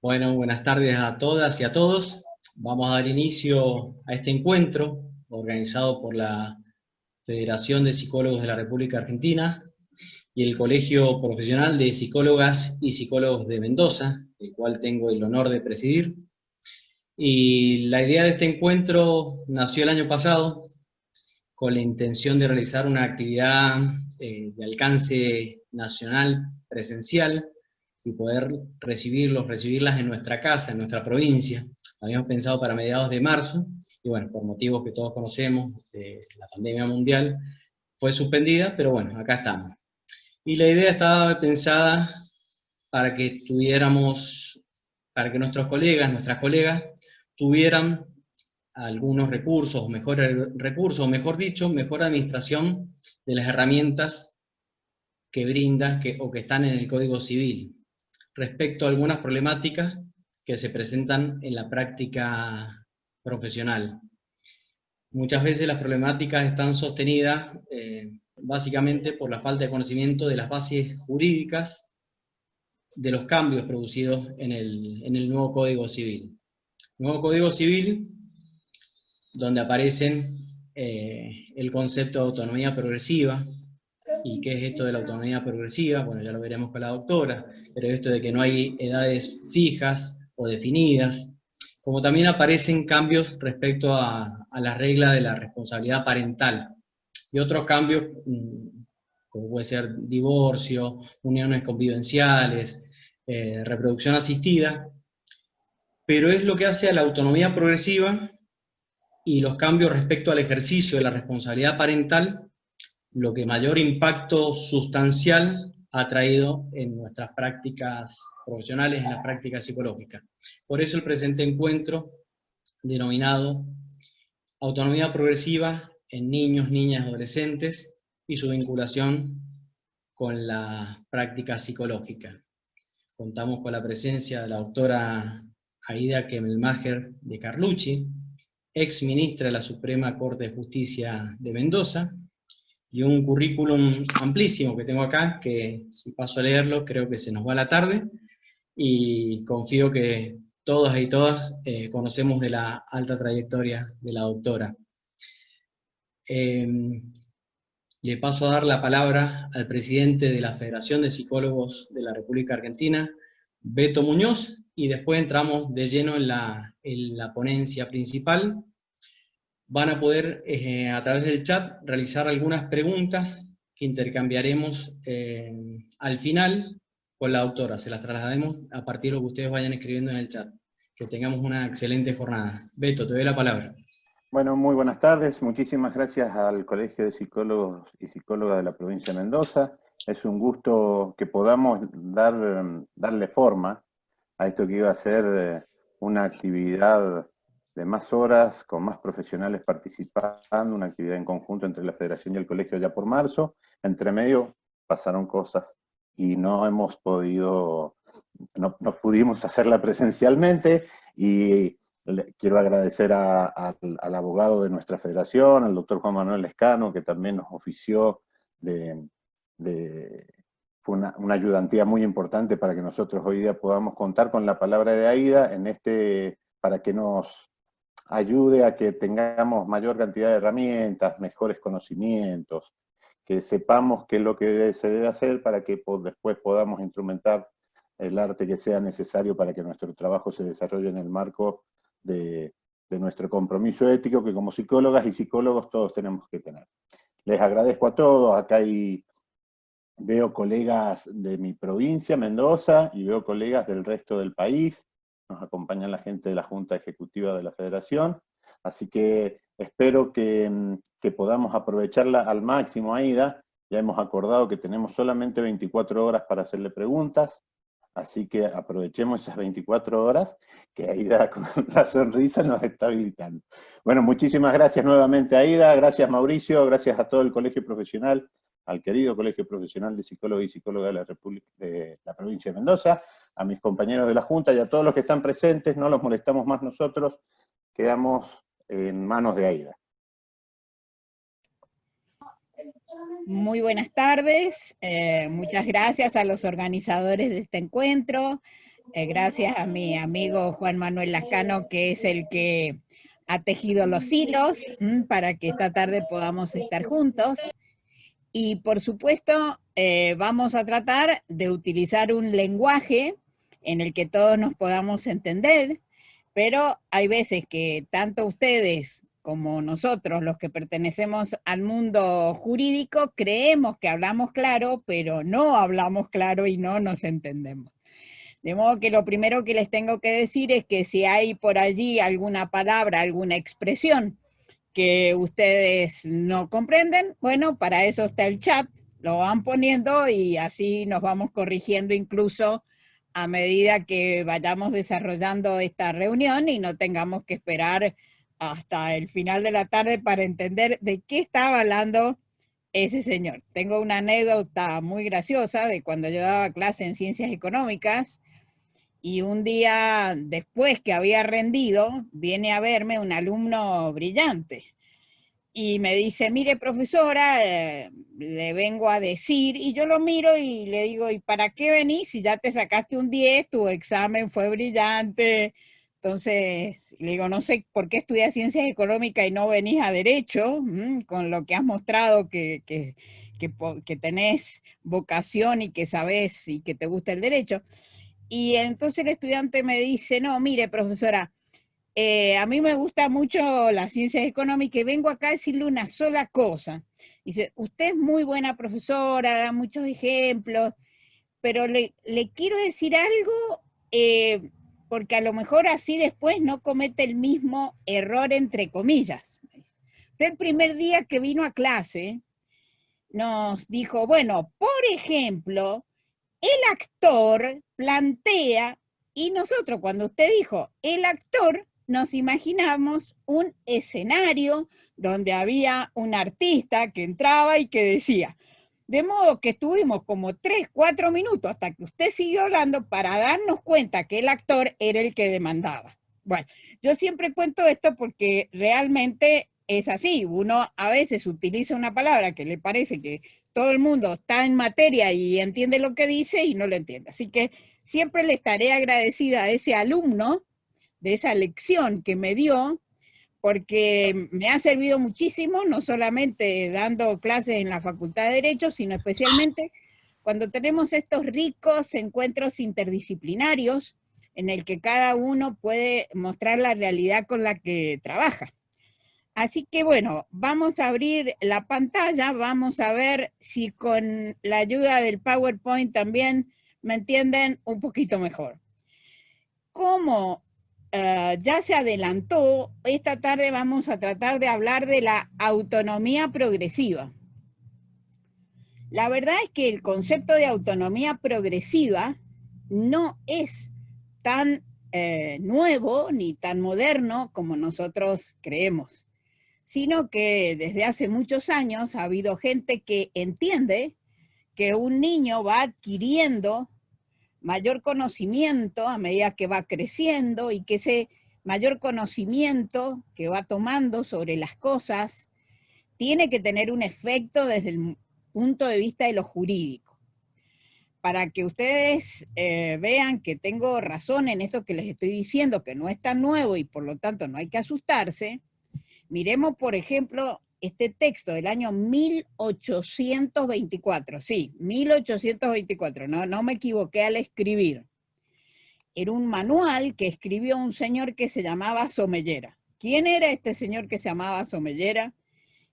Bueno, buenas tardes a todas y a todos. Vamos a dar inicio a este encuentro organizado por la Federación de Psicólogos de la República Argentina y el Colegio Profesional de Psicólogas y Psicólogos de Mendoza, el cual tengo el honor de presidir. Y la idea de este encuentro nació el año pasado con la intención de realizar una actividad de alcance nacional presencial y poder recibirlas en nuestra casa, en nuestra provincia. Habíamos pensado para mediados de marzo, y bueno, por motivos que todos conocemos, de la pandemia mundial, fue suspendida, pero bueno, acá estamos. Y la idea estaba pensada para que para que nuestros colegas, nuestras colegas, tuvieran algunos recursos, mejores recursos, o mejor dicho, mejor administración de las herramientas que brinda o que están en el Código Civil, respecto a algunas problemáticas que se presentan en la práctica profesional. Muchas veces las problemáticas están sostenidas básicamente por la falta de conocimiento de las bases jurídicas de los cambios producidos en el nuevo Código Civil. Nuevo Código Civil, donde aparecen el concepto de autonomía progresiva. ¿Y qué es esto de la autonomía progresiva? Bueno, ya lo veremos con la doctora, pero esto de que no hay edades fijas o definidas, como también aparecen cambios respecto a la regla de la responsabilidad parental, y otros cambios, como puede ser divorcio, uniones convivenciales, reproducción asistida, pero es lo que hace a la autonomía progresiva y los cambios respecto al ejercicio de la responsabilidad parental lo que mayor impacto sustancial ha traído en nuestras prácticas profesionales, en las prácticas psicológicas. Por eso el presente encuentro, denominado Autonomía Progresiva en Niños, Niñas y Adolescentes y su vinculación con la práctica psicológica. Contamos con la presencia de la doctora Aida Kemmelmacher de Carlucci, ex ministra de la Suprema Corte de Justicia de Mendoza, y un currículum amplísimo que tengo acá, que si paso a leerlo creo que se nos va la tarde, y confío que todas y todas conocemos de la alta trayectoria de la doctora. Le paso a dar la palabra al presidente de la Federación de Psicólogos de la República Argentina, Beto Muñoz, y después entramos de lleno en la ponencia principal. Van a poder, a través del chat, realizar algunas preguntas que intercambiaremos al final con la doctora. Se las trasladaremos a partir de lo que ustedes vayan escribiendo en el chat. Que tengamos una excelente jornada. Beto, te doy la palabra. Bueno, muy buenas tardes. Muchísimas gracias al Colegio de Psicólogos y Psicólogas de la provincia de Mendoza. Es un gusto que podamos darle forma a esto que iba a ser una actividad de más horas, con más profesionales participando, una actividad en conjunto entre la Federación y el Colegio ya por marzo. Entre medio pasaron cosas y no pudimos hacerla presencialmente, y quiero agradecer al abogado de nuestra federación, al doctor Juan Manuel Lescano, que también nos ofició fue una ayudantía muy importante para que nosotros hoy día podamos contar con la palabra de Aida para que nos ayude a que tengamos mayor cantidad de herramientas, mejores conocimientos, que sepamos qué es lo que se debe hacer para que después podamos instrumentar el arte que sea necesario para que nuestro trabajo se desarrolle en el marco de nuestro compromiso ético que como psicólogas y psicólogos todos tenemos que tener. Les agradezco a todos. Acá veo colegas de mi provincia, Mendoza, y veo colegas del resto del país. Nos acompaña la gente de la Junta Ejecutiva de la Federación. Así que espero que podamos aprovecharla al máximo, Aida. Ya hemos acordado que tenemos solamente 24 horas para hacerle preguntas. Así que aprovechemos esas 24 horas que Aida con la sonrisa nos está habilitando. Bueno, muchísimas gracias nuevamente, Aida. Gracias, Mauricio. Gracias a todo el Colegio Profesional, al querido Colegio Profesional de Psicólogos y Psicólogas de la provincia de Mendoza, a mis compañeros de la Junta y a todos los que están presentes. No los molestamos más nosotros. Quedamos en manos de Aida. Muy buenas tardes, muchas gracias a los organizadores de este encuentro, Gracias a mi amigo Juan Manuel Lascano, que es el que ha tejido los hilos para que esta tarde podamos estar juntos. Y por supuesto, vamos a tratar de utilizar un lenguaje en el que todos nos podamos entender, pero hay veces que tanto ustedes como nosotros, los que pertenecemos al mundo jurídico, creemos que hablamos claro, pero no hablamos claro y no nos entendemos. De modo que lo primero que les tengo que decir es que si hay por allí alguna palabra, alguna expresión que ustedes no comprenden, bueno, para eso está el chat, lo van poniendo y así nos vamos corrigiendo incluso a medida que vayamos desarrollando esta reunión y no tengamos que esperar hasta el final de la tarde para entender de qué estaba hablando ese señor. Tengo una anécdota muy graciosa de cuando yo daba clase en Ciencias Económicas y un día después que había rendido, viene a verme un alumno brillante y me dice, mire profesora, le vengo a decir, y yo lo miro y le digo, ¿y para qué venís si ya te sacaste un 10, tu examen fue brillante? Entonces, le digo, no sé por qué estudias Ciencias Económicas y no venís a Derecho, con lo que has mostrado que tenés vocación y que sabés y que te gusta el Derecho. Y entonces el estudiante me dice, no, mire profesora, a mí me gusta mucho las ciencias económicas y vengo acá a decirle una sola cosa. Dice, usted es muy buena profesora, da muchos ejemplos, pero le quiero decir algo porque a lo mejor así después no comete el mismo error entre comillas. Usted el primer día que vino a clase nos dijo, bueno, por ejemplo, el actor plantea, y nosotros cuando usted dijo el actor, nos imaginamos un escenario donde había un artista que entraba y que decía, de modo que estuvimos como 3, 4 minutos hasta que usted siguió hablando para darnos cuenta que el actor era el que demandaba. Bueno, yo siempre cuento esto porque realmente es así. Uno a veces utiliza una palabra que le parece que todo el mundo está en materia y entiende lo que dice y no lo entiende. Así que siempre le estaré agradecida a ese alumno de esa lección que me dio, porque me ha servido muchísimo, no solamente dando clases en la Facultad de Derecho, sino especialmente cuando tenemos estos ricos encuentros interdisciplinarios en el que cada uno puede mostrar la realidad con la que trabaja. Así que bueno, vamos a abrir la pantalla, vamos a ver si con la ayuda del PowerPoint también me entienden un poquito mejor. Como ya se adelantó, esta tarde vamos a tratar de hablar de la autonomía progresiva. La verdad es que el concepto de autonomía progresiva no es tan nuevo ni tan moderno como nosotros creemos, sino que desde hace muchos años ha habido gente que entiende que un niño va adquiriendo mayor conocimiento a medida que va creciendo y que ese mayor conocimiento que va tomando sobre las cosas tiene que tener un efecto desde el punto de vista de lo jurídico. Para que ustedes vean que tengo razón en esto que les estoy diciendo, que no es tan nuevo y por lo tanto no hay que asustarse, miremos por ejemplo este texto del año 1824, sí, 1824, no me equivoqué al escribir. Era un manual que escribió un señor que se llamaba Somellera. ¿Quién era este señor que se llamaba Somellera?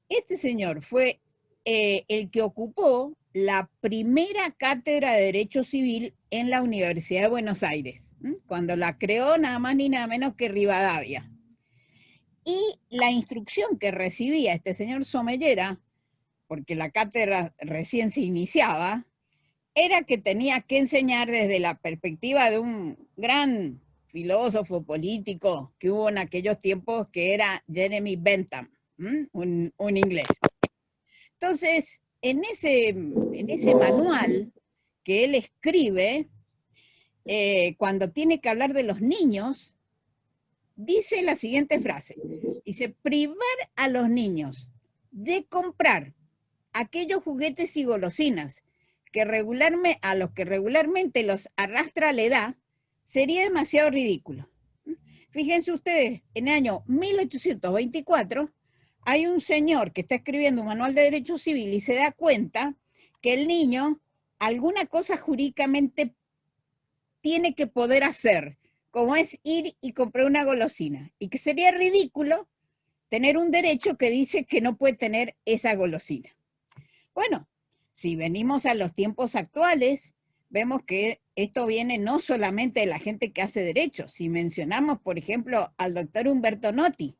Este señor fue el que ocupó la primera cátedra de Derecho Civil en la Universidad de Buenos Aires, cuando la creó nada más ni nada menos que Rivadavia. Y la instrucción que recibía este señor Somellera, porque la cátedra recién se iniciaba, era que tenía que enseñar desde la perspectiva de un gran filósofo político que hubo en aquellos tiempos, que era Jeremy Bentham, un inglés. Entonces, en ese manual que él escribe, cuando tiene que hablar de los niños, dice la siguiente frase, dice, privar a los niños de comprar aquellos juguetes y golosinas a los que regularmente los arrastra la edad, sería demasiado ridículo. Fíjense ustedes, en el año 1824 hay un señor que está escribiendo un manual de derecho civil y se da cuenta que el niño alguna cosa jurídicamente tiene que poder hacer, como es ir y comprar una golosina, y que sería ridículo tener un derecho que dice que no puede tener esa golosina. Bueno, si venimos a los tiempos actuales, vemos que esto viene no solamente de la gente que hace derecho. Si mencionamos, por ejemplo, al doctor Humberto Notti,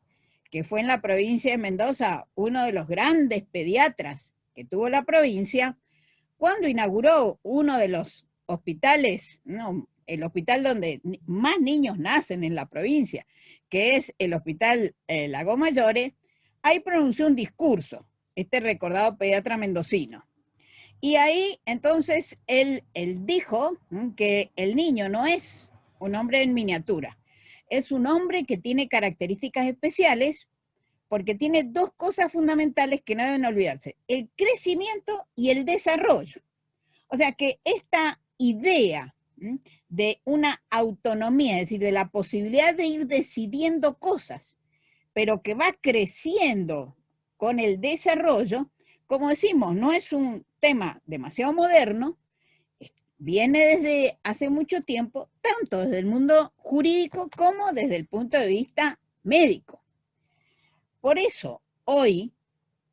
que fue en la provincia de Mendoza uno de los grandes pediatras que tuvo la provincia, cuando inauguró uno de los hospitales, no, el hospital donde más niños nacen en la provincia, que es el Hospital Lago Mayore, ahí pronunció un discurso, este recordado pediatra mendocino. Y ahí entonces él dijo que el niño no es un hombre en miniatura, es un hombre que tiene características especiales porque tiene dos cosas fundamentales que no deben olvidarse, el crecimiento y el desarrollo. O sea que esta idea de una autonomía, es decir, de la posibilidad de ir decidiendo cosas, pero que va creciendo con el desarrollo, como decimos, no es un tema demasiado moderno, viene desde hace mucho tiempo, tanto desde el mundo jurídico como desde el punto de vista médico. Por eso, hoy,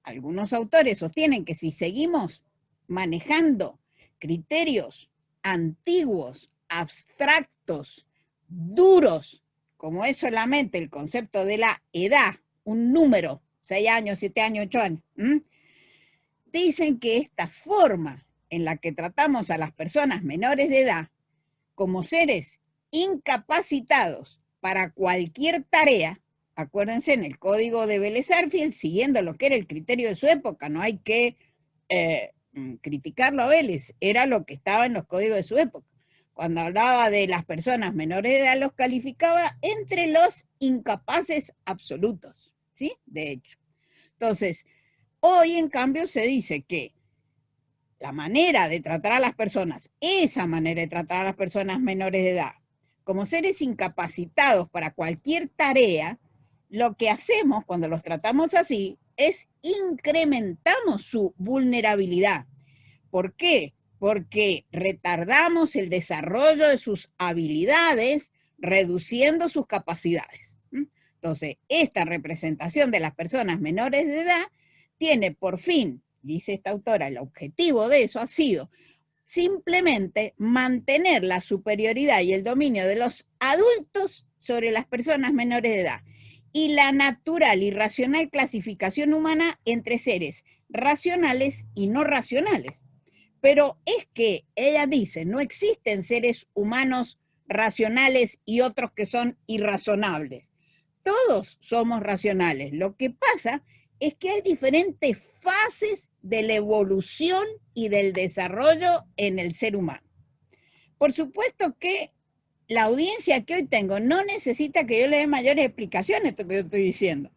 algunos autores sostienen que si seguimos manejando criterios antiguos, abstractos, duros, como es solamente el concepto de la edad, un número, 6 años, 7 años, 8 años, dicen que esta forma en la que tratamos a las personas menores de edad como seres incapacitados para cualquier tarea, acuérdense, en el código de Vélez-Sarsfield, siguiendo lo que era el criterio de su época, no hay que criticarlo a Vélez, era lo que estaba en los códigos de su época. Cuando hablaba de las personas menores de edad, los calificaba entre los incapaces absolutos, ¿sí? De hecho. Entonces, hoy en cambio se dice que la manera de tratar a las personas, esa manera de tratar a las personas menores de edad, como seres incapacitados para cualquier tarea, lo que hacemos cuando los tratamos así es incrementamos su vulnerabilidad. ¿Por qué? Porque retardamos el desarrollo de sus habilidades, reduciendo sus capacidades. Entonces, esta representación de las personas menores de edad tiene por fin, dice esta autora, el objetivo de eso ha sido simplemente mantener la superioridad y el dominio de los adultos sobre las personas menores de edad y la natural y racional clasificación humana entre seres racionales y no racionales. Pero es que ella dice, no existen seres humanos racionales y otros que son irrazonables. Todos somos racionales. Lo que pasa es que hay diferentes fases de la evolución y del desarrollo en el ser humano. Por supuesto que la audiencia que hoy tengo no necesita que yo le dé mayores explicaciones de esto que yo estoy diciendo.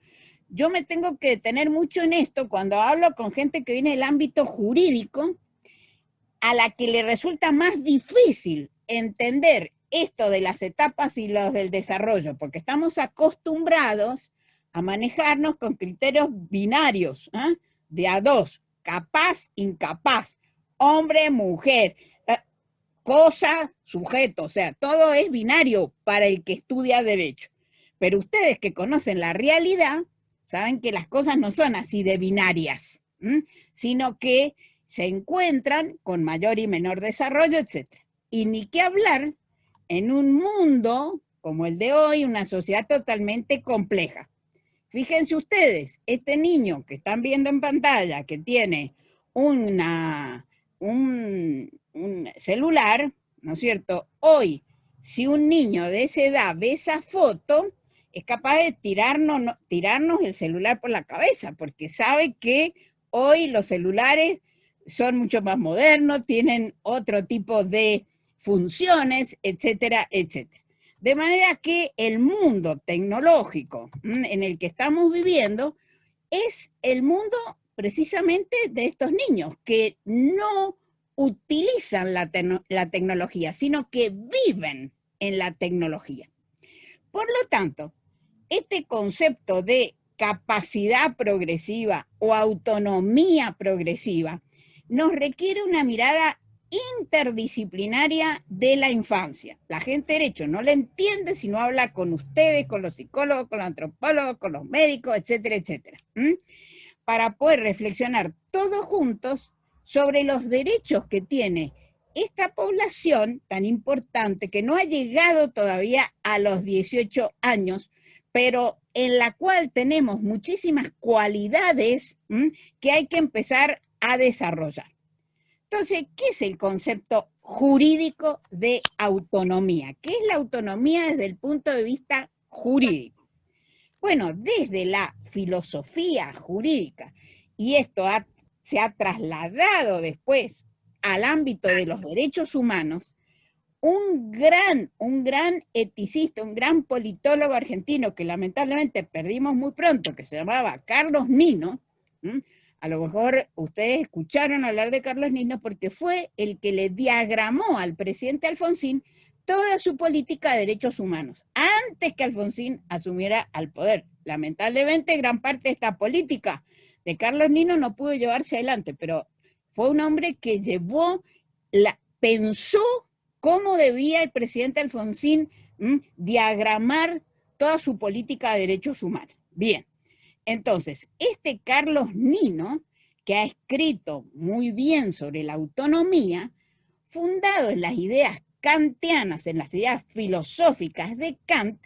Yo me tengo que detener mucho en esto cuando hablo con gente que viene del ámbito jurídico, a la que le resulta más difícil entender esto de las etapas y los del desarrollo, porque estamos acostumbrados a manejarnos con criterios binarios, de a dos, capaz, incapaz, hombre, mujer, cosa, sujeto, o sea, todo es binario para el que estudia derecho. Pero ustedes que conocen la realidad, saben que las cosas no son así de binarias, sino que se encuentran con mayor y menor desarrollo, etc. Y ni qué hablar en un mundo como el de hoy, una sociedad totalmente compleja. Fíjense ustedes, este niño que están viendo en pantalla, que tiene un celular, ¿no es cierto? Hoy, si un niño de esa edad ve esa foto, es capaz de tirarnos el celular por la cabeza, porque sabe que hoy los celulares son mucho más modernos, tienen otro tipo de funciones, etcétera, etcétera. De manera que el mundo tecnológico en el que estamos viviendo es el mundo precisamente de estos niños que no utilizan la tecnología, sino que viven en la tecnología. Por lo tanto, este concepto de capacidad progresiva o autonomía progresiva nos requiere una mirada interdisciplinaria de la infancia. La gente de derecho no la entiende si no habla con ustedes, con los psicólogos, con los antropólogos, con los médicos, etcétera, etcétera. Para poder reflexionar todos juntos sobre los derechos que tiene esta población tan importante que no ha llegado todavía a los 18 años, pero en la cual tenemos muchísimas cualidades que hay que empezar a desarrollar. Entonces, ¿qué es el concepto jurídico de autonomía? ¿Qué es la autonomía desde el punto de vista jurídico? Bueno, desde la filosofía jurídica, y esto se ha trasladado después al ámbito de los derechos humanos, un gran eticista, un gran politólogo argentino que lamentablemente perdimos muy pronto, que se llamaba Carlos Nino. A lo mejor ustedes escucharon hablar de Carlos Nino porque fue el que le diagramó al presidente Alfonsín toda su política de derechos humanos, antes que Alfonsín asumiera al poder. Lamentablemente, gran parte de esta política de Carlos Nino no pudo llevarse adelante, pero fue un hombre que pensó cómo debía el presidente Alfonsín diagramar toda su política de derechos humanos. Bien, entonces, este Carlos Nino, que ha escrito muy bien sobre la autonomía, fundado en las ideas kantianas, en las ideas filosóficas de Kant,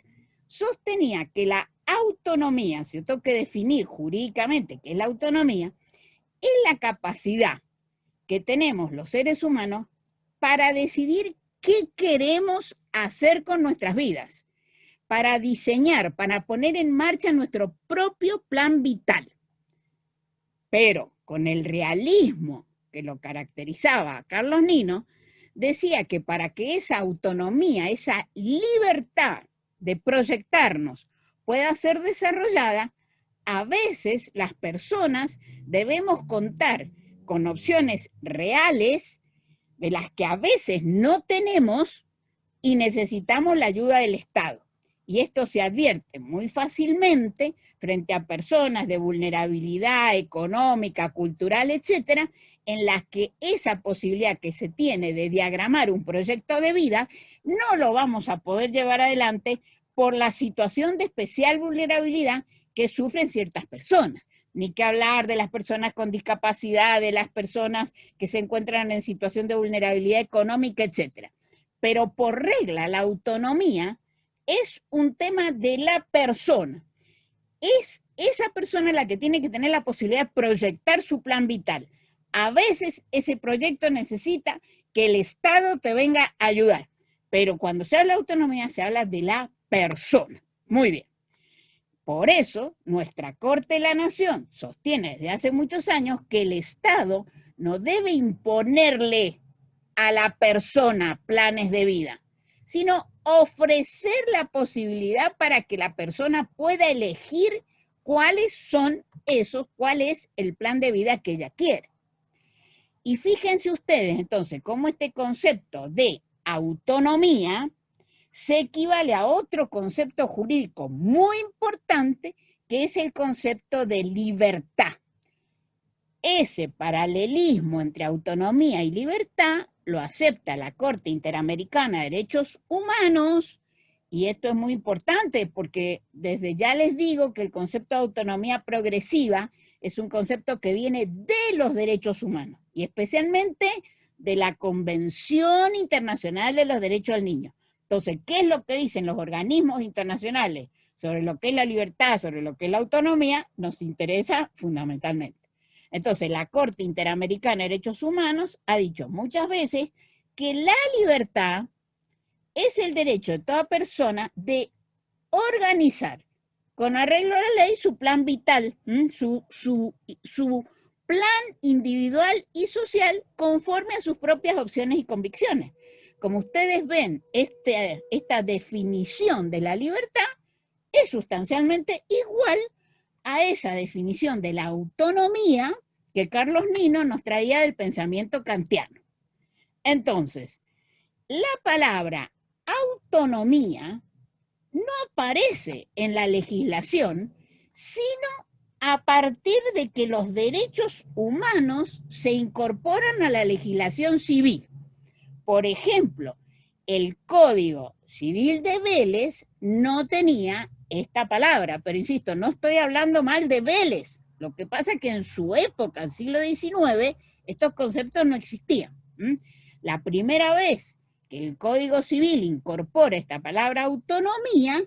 sostenía que la autonomía, si yo tengo que definir jurídicamente qué es la autonomía, es la capacidad que tenemos los seres humanos para decidir qué queremos hacer con nuestras vidas, para diseñar, para poner en marcha nuestro propio plan vital. Pero con el realismo que lo caracterizaba a Carlos Nino, decía que para que esa autonomía, esa libertad de proyectarnos pueda ser desarrollada, a veces las personas debemos contar con opciones reales de las que a veces no tenemos y necesitamos la ayuda del Estado. Y esto se advierte muy fácilmente frente a personas de vulnerabilidad económica, cultural, etcétera, en las que esa posibilidad que se tiene de diagramar un proyecto de vida no lo vamos a poder llevar adelante por la situación de especial vulnerabilidad que sufren ciertas personas. Ni que hablar de las personas con discapacidad, de las personas que se encuentran en situación de vulnerabilidad económica, etcétera. Pero por regla, la autonomía es un tema de la persona. Es esa persona la que tiene que tener la posibilidad de proyectar su plan vital. A veces ese proyecto necesita que el Estado te venga a ayudar, pero cuando se habla de autonomía se habla de la persona. Muy bien. Por eso, nuestra Corte de la Nación sostiene desde hace muchos años que el Estado no debe imponerle a la persona planes de vida, sino ofrecer la posibilidad para que la persona pueda elegir cuál es el plan de vida que ella quiere. Y fíjense ustedes entonces cómo este concepto de autonomía se equivale a otro concepto jurídico muy importante, que es el concepto de libertad. Ese paralelismo entre autonomía y libertad lo acepta la Corte Interamericana de Derechos Humanos, y esto es muy importante porque desde ya les digo que el concepto de autonomía progresiva es un concepto que viene de los derechos humanos, y especialmente de la Convención Internacional de los Derechos del Niño. Entonces, ¿qué es lo que dicen los organismos internacionales sobre lo que es la libertad, sobre lo que es la autonomía? Nos interesa fundamentalmente. Entonces, la Corte Interamericana de Derechos Humanos ha dicho muchas veces que la libertad es el derecho de toda persona de organizar con arreglo a la ley su plan vital, su plan individual y social conforme a sus propias opciones y convicciones. Como ustedes ven, esta definición de la libertad es sustancialmente igual a esa definición de la autonomía que Carlos Nino nos traía del pensamiento kantiano. Entonces, la palabra autonomía no aparece en la legislación, sino a partir de que los derechos humanos se incorporan a la legislación civil. Por ejemplo, el Código Civil de Vélez no tenía esta palabra, pero insisto, no estoy hablando mal de Vélez. Lo que pasa es que en su época, en el siglo XIX, estos conceptos no existían. La primera vez que el Código Civil incorpora esta palabra autonomía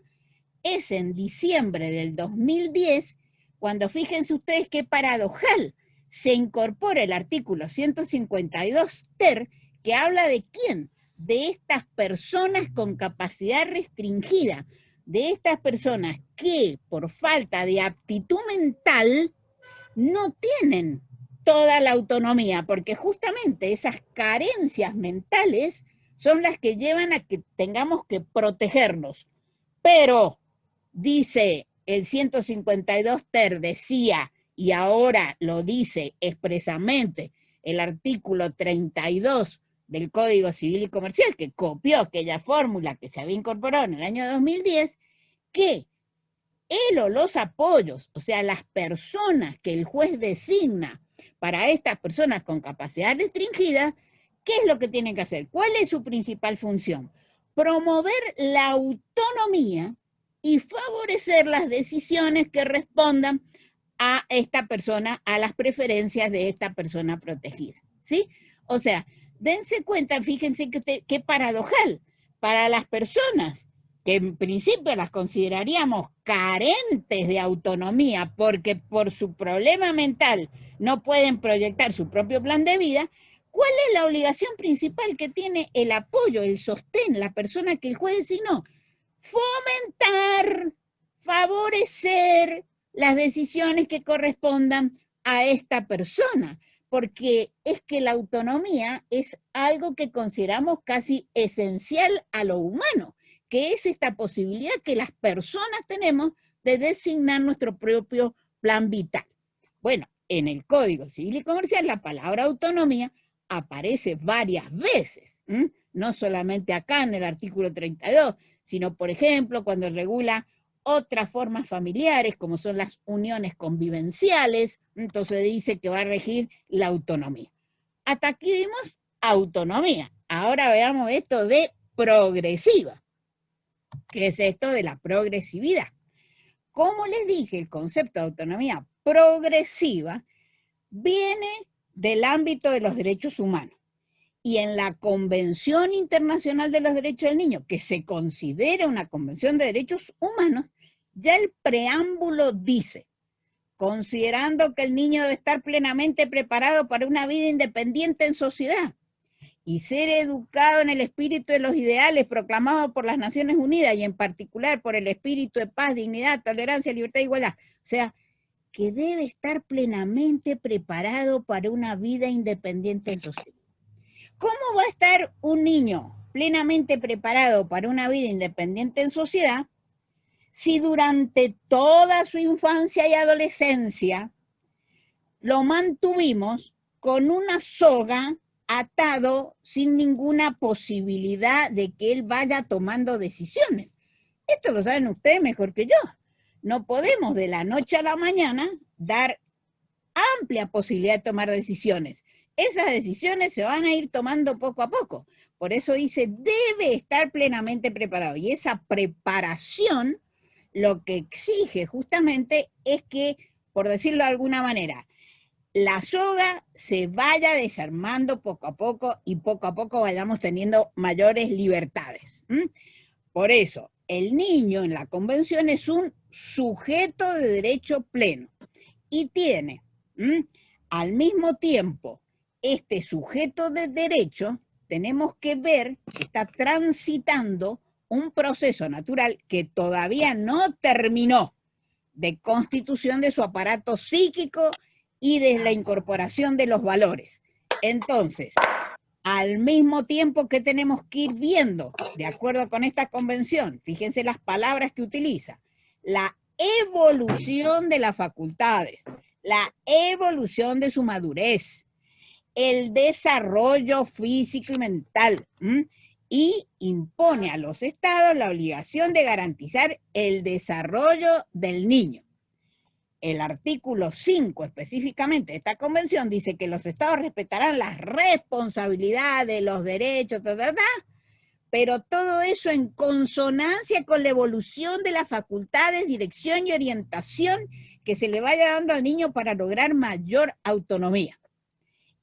es en diciembre del 2010, cuando fíjense ustedes qué paradojal, se incorpora el artículo 152 ter, que habla de quién, de estas personas con capacidad restringida, de estas personas que por falta de aptitud mental no tienen toda la autonomía, porque justamente esas carencias mentales son las que llevan a que tengamos que protegerlos. Pero, dice el 152 ter, decía, y ahora lo dice expresamente el artículo 32 del Código Civil y Comercial, que copió aquella fórmula que se había incorporado en el año 2010, que él o los apoyos, o sea, las personas que el juez designa para estas personas con capacidad restringida, ¿qué es lo que tienen que hacer? ¿Cuál es su principal función? Promover la autonomía y favorecer las decisiones que respondan a esta persona, a las preferencias de esta persona protegida, ¿sí? O sea, dense cuenta, fíjense qué paradojal, para las personas que en principio las consideraríamos carentes de autonomía porque por su problema mental no pueden proyectar su propio plan de vida, ¿cuál es la obligación principal que tiene el apoyo, el sostén, la persona que el juez designó? Fomentar, favorecer las decisiones que correspondan a esta persona, porque es que la autonomía es algo que consideramos casi esencial a lo humano, que es esta posibilidad que las personas tenemos de designar nuestro propio plan vital. Bueno, en el Código Civil y Comercial la palabra autonomía aparece varias veces, no solamente acá en el artículo 32, sino, por ejemplo, cuando regula otras formas familiares, como son las uniones convivenciales, entonces dice que va a regir la autonomía. Hasta aquí vimos autonomía. Ahora veamos esto de progresiva. ¿Qué es esto de la progresividad? Como les dije, el concepto de autonomía progresiva viene del ámbito de los derechos humanos. Y en la Convención Internacional de los Derechos del Niño, que se considera una convención de derechos humanos, ya el preámbulo dice, considerando que el niño debe estar plenamente preparado para una vida independiente en sociedad y ser educado en el espíritu de los ideales proclamados por las Naciones Unidas y en particular por el espíritu de paz, dignidad, tolerancia, libertad e igualdad. O sea, que debe estar plenamente preparado para una vida independiente en sociedad. ¿Cómo va a estar un niño plenamente preparado para una vida independiente en sociedad si durante toda su infancia y adolescencia lo mantuvimos con una soga atado sin ninguna posibilidad de que él vaya tomando decisiones? Esto lo saben ustedes mejor que yo. No podemos de la noche a la mañana dar amplia posibilidad de tomar decisiones. Esas decisiones se van a ir tomando poco a poco. Por eso dice, debe estar plenamente preparado. Y esa preparación lo que exige justamente es que, por decirlo de alguna manera, la soga se vaya desarmando poco a poco y poco a poco vayamos teniendo mayores libertades. Por eso, el niño en la convención es un sujeto de derecho pleno y tiene, al mismo tiempo, este sujeto de derecho, tenemos que ver que está transitando un proceso natural que todavía no terminó de constitución de su aparato psíquico y de la incorporación de los valores. Entonces, al mismo tiempo que tenemos que ir viendo, de acuerdo con esta convención, fíjense las palabras que utiliza, la evolución de las facultades, la evolución de su madurez, el desarrollo físico y mental, y impone a los estados la obligación de garantizar el desarrollo del niño. El artículo 5 específicamente de esta convención dice que los estados respetarán las responsabilidades, los derechos, pero todo eso en consonancia con la evolución de las facultades, dirección y orientación que se le vaya dando al niño para lograr mayor autonomía.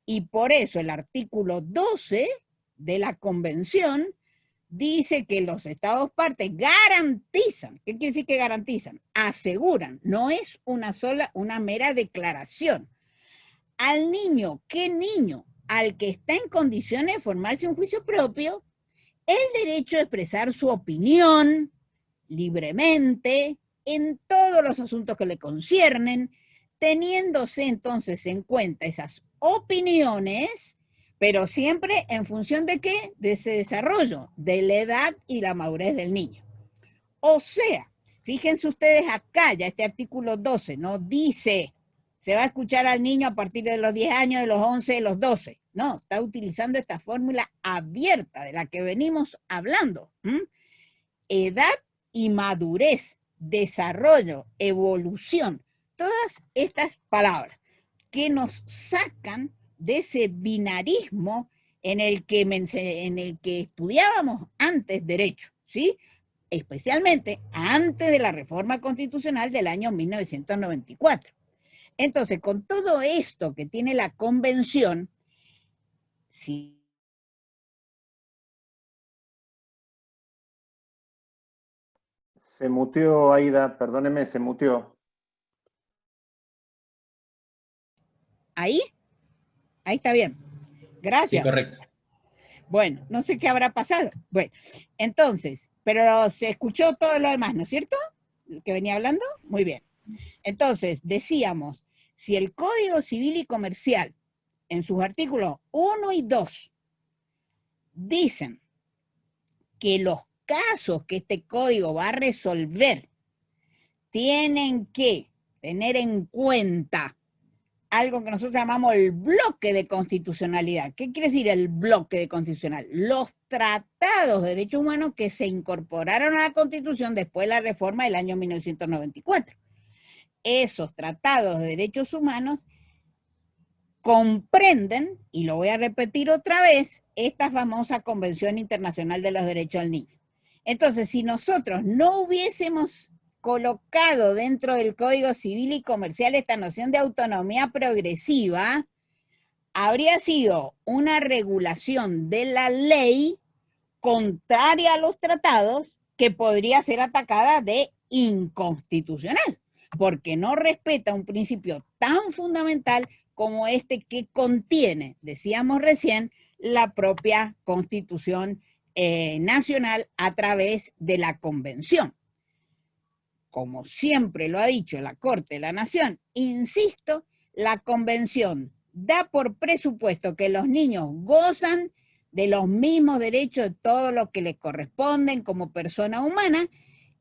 Y por eso el artículo 12 de la convención dice que los estados partes garantizan. ¿Qué quiere decir que garantizan? Aseguran, no es una mera declaración. Al niño, ¿qué niño? Al que está en condiciones de formarse un juicio propio, el derecho de expresar su opinión libremente en todos los asuntos que le conciernen, teniéndose entonces en cuenta esas opiniones, pero siempre en función de ¿qué? De ese desarrollo, de la edad y la madurez del niño. O sea, fíjense ustedes acá, ya este artículo 12 no dice, se va a escuchar al niño a partir de los 10 años, de los 11, de los 12. No, está utilizando esta fórmula abierta de la que venimos hablando. Edad y madurez, desarrollo, evolución, todas estas palabras que nos sacan de ese binarismo en el que estudiábamos antes derecho, ¿sí? Especialmente antes de la reforma constitucional del año 1994. Entonces, con todo esto que tiene la convención, sí. Se muteó, Aida, perdóneme, se muteó. ¿Ahí? Ahí está bien. Gracias. Sí, correcto. Bueno, no sé qué habrá pasado. Bueno, entonces, pero se escuchó todo lo demás, ¿no es cierto? ¿Que venía hablando? Muy bien. Entonces, decíamos, si el Código Civil y Comercial, en sus artículos 1 y 2, dicen que los casos que este código va a resolver tienen que tener en cuenta algo que nosotros llamamos el bloque de constitucionalidad. ¿Qué quiere decir el bloque de constitucional? Los tratados de derechos humanos que se incorporaron a la Constitución después de la reforma del año 1994. Esos tratados de derechos humanos comprenden, y lo voy a repetir otra vez, esta famosa Convención Internacional de los Derechos del Niño. Entonces, si nosotros no hubiésemos colocado dentro del Código Civil y Comercial esta noción de autonomía progresiva, habría sido una regulación de la ley contraria a los tratados que podría ser atacada de inconstitucional, porque no respeta un principio tan fundamental como este que contiene, decíamos recién, la propia Constitución nacional a través de la Convención. Como siempre lo ha dicho la Corte de la Nación, insisto, la Convención da por presupuesto que los niños gozan de los mismos derechos de todo lo que les corresponden como persona humana,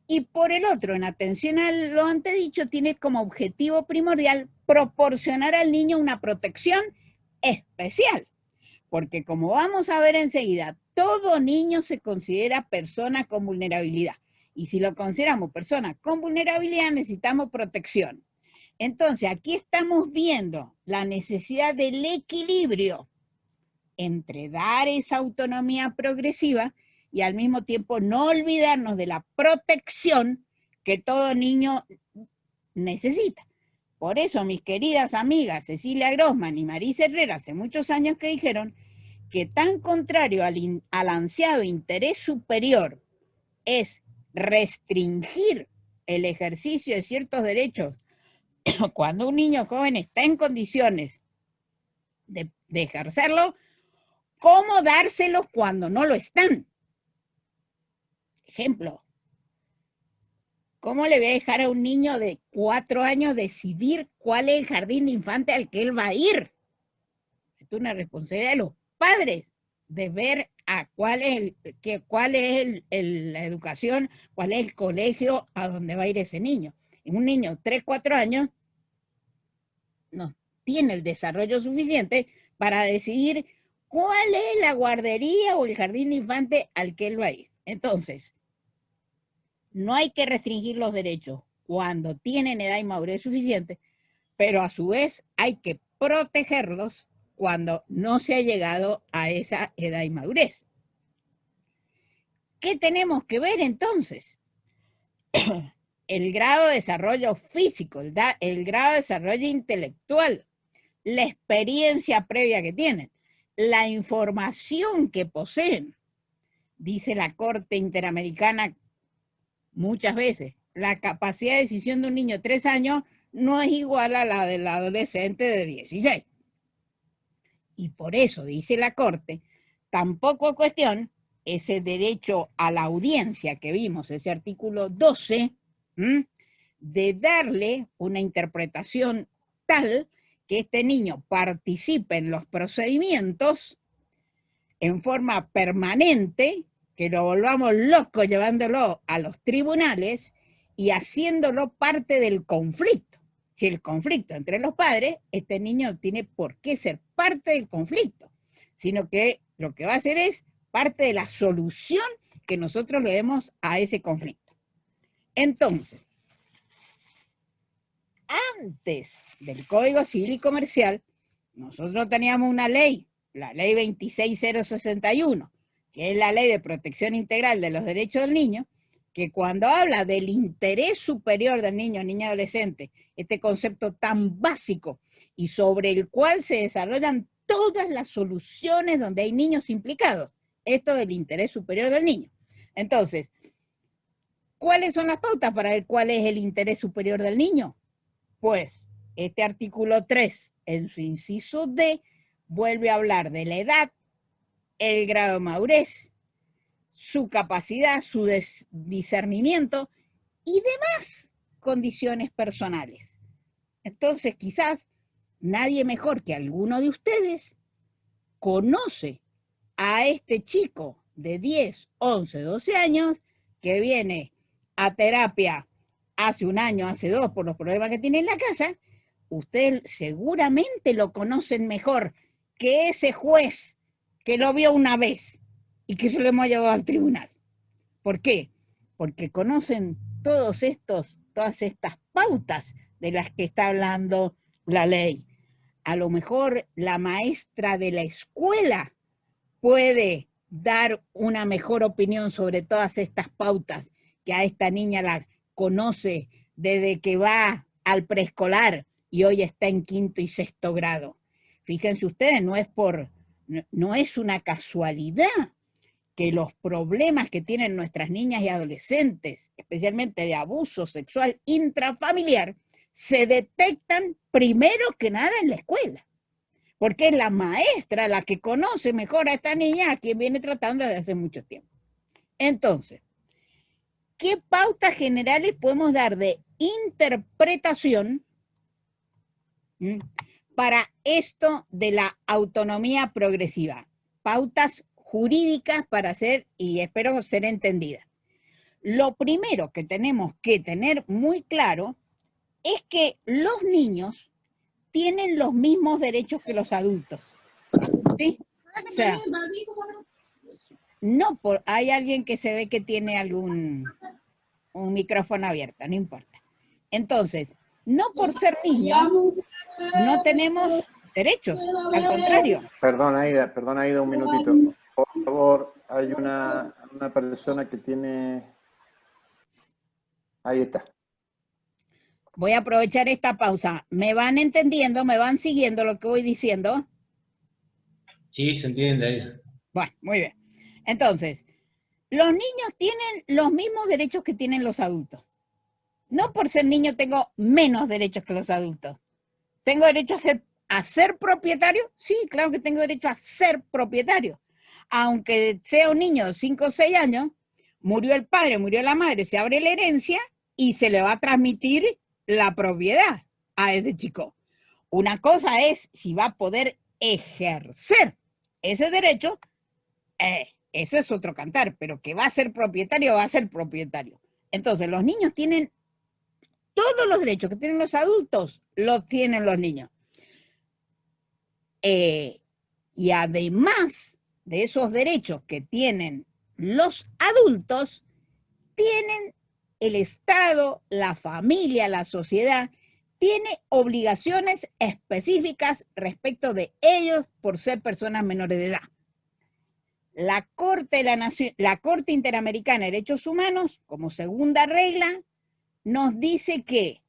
y por el otro, en atención a lo antedicho, tiene como objetivo primordial proporcionar al niño una protección especial, porque como vamos a ver enseguida, todo niño se considera persona con vulnerabilidad, y si lo consideramos persona con vulnerabilidad necesitamos protección. Entonces aquí estamos viendo la necesidad del equilibrio entre dar esa autonomía progresiva y al mismo tiempo no olvidarnos de la protección que todo niño necesita. Por eso mis queridas amigas Cecilia Grossman y Marisa Herrera hace muchos años que dijeron que tan contrario al ansiado interés superior es restringir el ejercicio de ciertos derechos cuando un niño joven está en condiciones de ejercerlo, como dárselos cuando no lo están. Ejemplo, ¿cómo le voy a dejar a un niño de 4 años decidir cuál es el jardín de infantes al que él va a ir? Es una responsabilidad de los padres de ver a cuál es la educación, cuál es el colegio a donde va a ir ese niño. Y un niño de 3, 4 años no tiene el desarrollo suficiente para decidir cuál es la guardería o el jardín de infante al que él va a ir. Entonces, no hay que restringir los derechos cuando tienen edad y madurez suficiente, pero a su vez hay que protegerlos cuando no se ha llegado a esa edad y madurez. ¿Qué tenemos que ver entonces? El grado de desarrollo físico, el grado de desarrollo intelectual, la experiencia previa que tienen, la información que poseen. Dice la Corte Interamericana muchas veces, la capacidad de decisión de un niño de 3 años no es igual a la del adolescente de 16. Y por eso, dice la Corte, tampoco es cuestión ese derecho a la audiencia que vimos, ese artículo 12, de darle una interpretación tal que este niño participe en los procedimientos en forma permanente, que lo volvamos loco llevándolo a los tribunales y haciéndolo parte del conflicto. Si el conflicto entre los padres, este niño no tiene por qué ser parte del conflicto, sino que lo que va a hacer es parte de la solución que nosotros le demos a ese conflicto. Entonces, antes del Código Civil y Comercial, nosotros teníamos una ley, la ley 26061, que es la ley de protección integral de los derechos del niño, que cuando habla del interés superior del niño, niña, adolescente, este concepto tan básico y sobre el cual se desarrollan todas las soluciones donde hay niños implicados, esto del interés superior del niño. Entonces, ¿cuáles son las pautas para ver cuál es el interés superior del niño? Pues este artículo 3, en su inciso D, vuelve a hablar de la edad, el grado de madurez, su capacidad, su discernimiento y demás condiciones personales. Entonces, quizás nadie mejor que alguno de ustedes conoce a este chico de 10, 11, 12 años que viene a terapia hace 1 año, hace 2, por los problemas que tiene en la casa. Ustedes seguramente lo conocen mejor que ese juez que lo vio una vez y que se lo hemos llevado al tribunal. ¿Por qué? Porque conocen todas estas pautas de las que está hablando la ley. A lo mejor la maestra de la escuela puede dar una mejor opinión sobre todas estas pautas que a esta niña la conoce desde que va al preescolar y hoy está en 5º y 6º grado. Fíjense ustedes, no es una casualidad que los problemas que tienen nuestras niñas y adolescentes, especialmente de abuso sexual intrafamiliar, se detectan primero que nada en la escuela, porque es la maestra la que conoce mejor a esta niña a quien viene tratando desde hace mucho tiempo. Entonces, ¿qué pautas generales podemos dar de interpretación para esto de la autonomía progresiva? Pautas jurídicas para hacer, y espero ser entendida. Lo primero que tenemos que tener muy claro es que los niños tienen los mismos derechos que los adultos. ¿Sí? O sea, no por... Hay alguien que se ve que tiene un micrófono abierto, no importa. Entonces, no por ser niños no tenemos derechos, al contrario. Perdón, Aida, un minutito. Por favor, hay una persona que tiene... Ahí está. Voy a aprovechar esta pausa. ¿Me van entendiendo? ¿Me van siguiendo lo que voy diciendo? Sí, se entiende ahí. Bueno, muy bien. Entonces, los niños tienen los mismos derechos que tienen los adultos. No por ser niño tengo menos derechos que los adultos. ¿Tengo derecho a ser propietario? Sí, claro que tengo derecho a ser propietario. Aunque sea un niño de 5 o 6 años, murió el padre, murió la madre, se abre la herencia y se le va a transmitir la propiedad a ese chico. Una cosa es si va a poder ejercer ese derecho, eso es otro cantar, pero que va a ser propietario, va a ser propietario. Entonces, los niños tienen todos los derechos que tienen los adultos, los tienen los niños. Y además de esos derechos que tienen los adultos, tienen el Estado, la familia, la sociedad, tiene obligaciones específicas respecto de ellos por ser personas menores de edad. La Corte Interamericana de Derechos Humanos, como segunda regla, nos dice que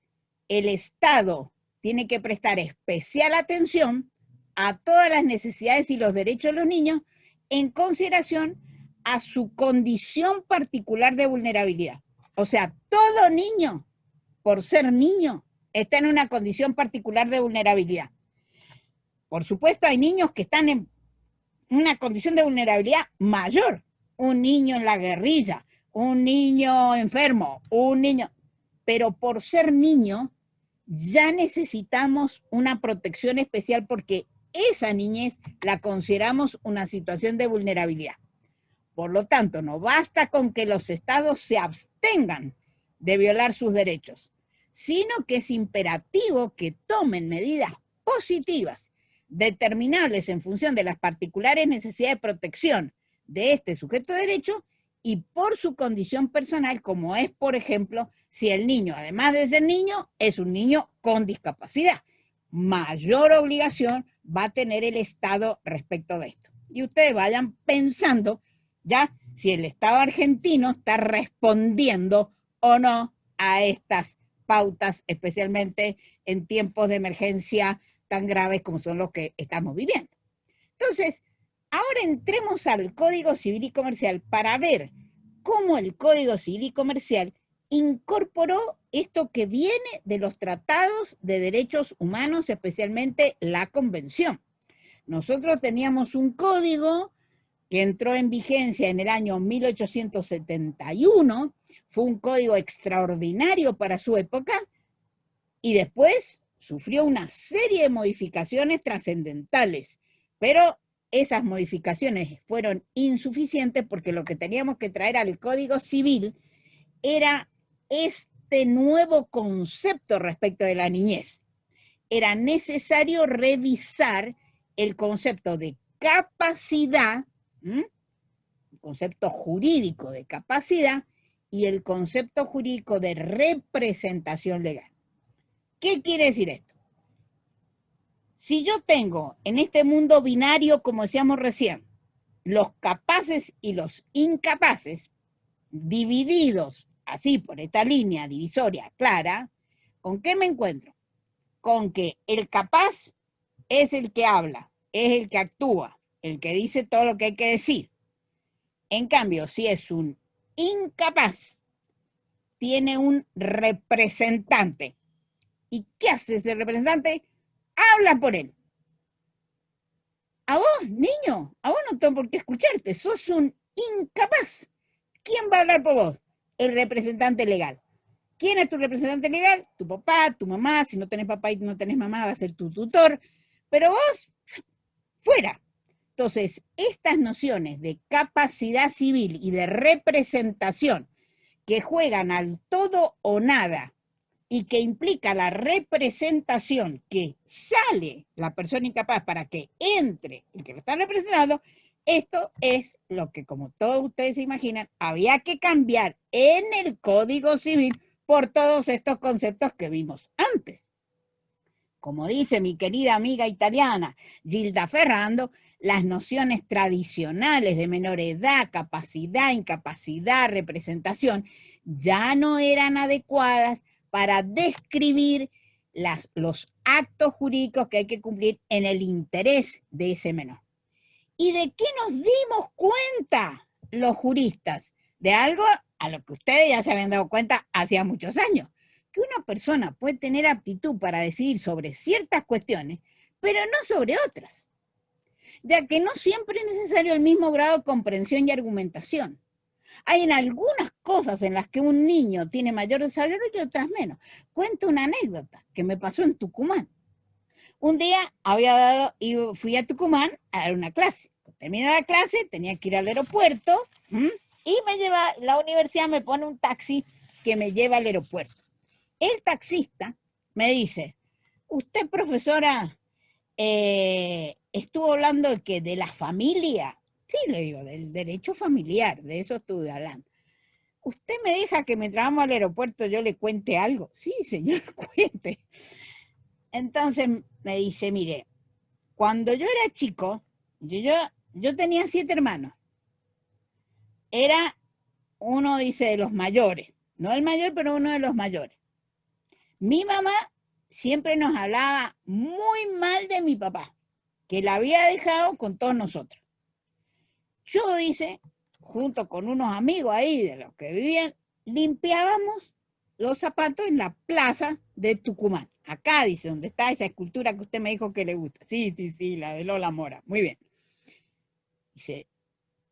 el Estado tiene que prestar especial atención a todas las necesidades y los derechos de los niños en consideración a su condición particular de vulnerabilidad. O sea, todo niño, por ser niño, está en una condición particular de vulnerabilidad. Por supuesto, hay niños que están en una condición de vulnerabilidad mayor. Un niño en la guerrilla, un niño enfermo, un niño... Pero por ser niño, ya necesitamos una protección especial porque esa niñez la consideramos una situación de vulnerabilidad. Por lo tanto, no basta con que los estados se abstengan de violar sus derechos, sino que es imperativo que tomen medidas positivas, determinables en función de las particulares necesidades de protección de este sujeto de derecho y por su condición personal, como es, por ejemplo, si el niño, además de ser niño, es un niño con discapacidad. Mayor obligación va a tener el Estado respecto de esto. Y ustedes vayan pensando ya si el Estado argentino está respondiendo o no a estas pautas, especialmente en tiempos de emergencia tan graves como son los que estamos viviendo. Entonces, ahora entremos al Código Civil y Comercial para ver cómo el Código Civil y Comercial incorporó esto que viene de los tratados de derechos humanos, especialmente la Convención. Nosotros teníamos un código que entró en vigencia en el año 1871, fue un código extraordinario para su época y después sufrió una serie de modificaciones trascendentales, pero esas modificaciones fueron insuficientes porque lo que teníamos que traer al Código Civil era este nuevo concepto respecto de la niñez. Era necesario revisar el concepto de capacidad, el concepto jurídico de capacidad y el concepto jurídico de representación legal. ¿Qué quiere decir esto? Si yo tengo en este mundo binario, como decíamos recién, los capaces y los incapaces, divididos así por esta línea divisoria clara, ¿con qué me encuentro? Con que el capaz es el que habla, es el que actúa, el que dice todo lo que hay que decir. En cambio, si es un incapaz, tiene un representante. ¿Y qué hace ese representante? Habla por él. A vos, niño, a vos no tengo por qué escucharte, sos un incapaz. ¿Quién va a hablar por vos? El representante legal. ¿Quién es tu representante legal? Tu papá, tu mamá, si no tenés papá y no tenés mamá va a ser tu tutor, pero vos, fuera. Entonces, estas nociones de capacidad civil y de representación que juegan al todo o nada y que implica la representación que sale la persona incapaz para que entre el que lo está representando, esto es lo que, como todos ustedes se imaginan, había que cambiar en el Código Civil por todos estos conceptos que vimos antes. Como dice mi querida amiga italiana Gilda Ferrando, las nociones tradicionales de menor edad, capacidad, incapacidad, representación, ya no eran adecuadas para describir los actos jurídicos que hay que cumplir en el interés de ese menor. ¿Y de qué nos dimos cuenta los juristas? De algo a lo que ustedes ya se habían dado cuenta hacía muchos años, que una persona puede tener aptitud para decidir sobre ciertas cuestiones, pero no sobre otras, ya que no siempre es necesario el mismo grado de comprensión y argumentación. Hay en algunas cosas en las que un niño tiene mayor desarrollo y otras menos. Cuento una anécdota que me pasó en Tucumán. Un día fui a Tucumán a dar una clase. Terminé la clase, tenía que ir al aeropuerto y la universidad me pone un taxi que me lleva al aeropuerto. El taxista me dice, usted profesora estuvo hablando de que de la familia. Sí, le digo, del derecho familiar, de eso estuve hablando. ¿Usted me deja que mientras vamos al aeropuerto yo le cuente algo? Sí, señor, cuente. Entonces me dice, mire, cuando yo era chico, yo tenía 7 hermanos. Era uno, dice, de los mayores. No el mayor, pero uno de los mayores. Mi mamá siempre nos hablaba muy mal de mi papá, que la había dejado con todos nosotros. Yo, dice, junto con unos amigos ahí de los que vivían, limpiábamos los zapatos en la plaza de Tucumán. Acá, dice, donde está esa escultura que usted me dijo que le gusta. Sí, la de Lola Mora. Muy bien. Dice,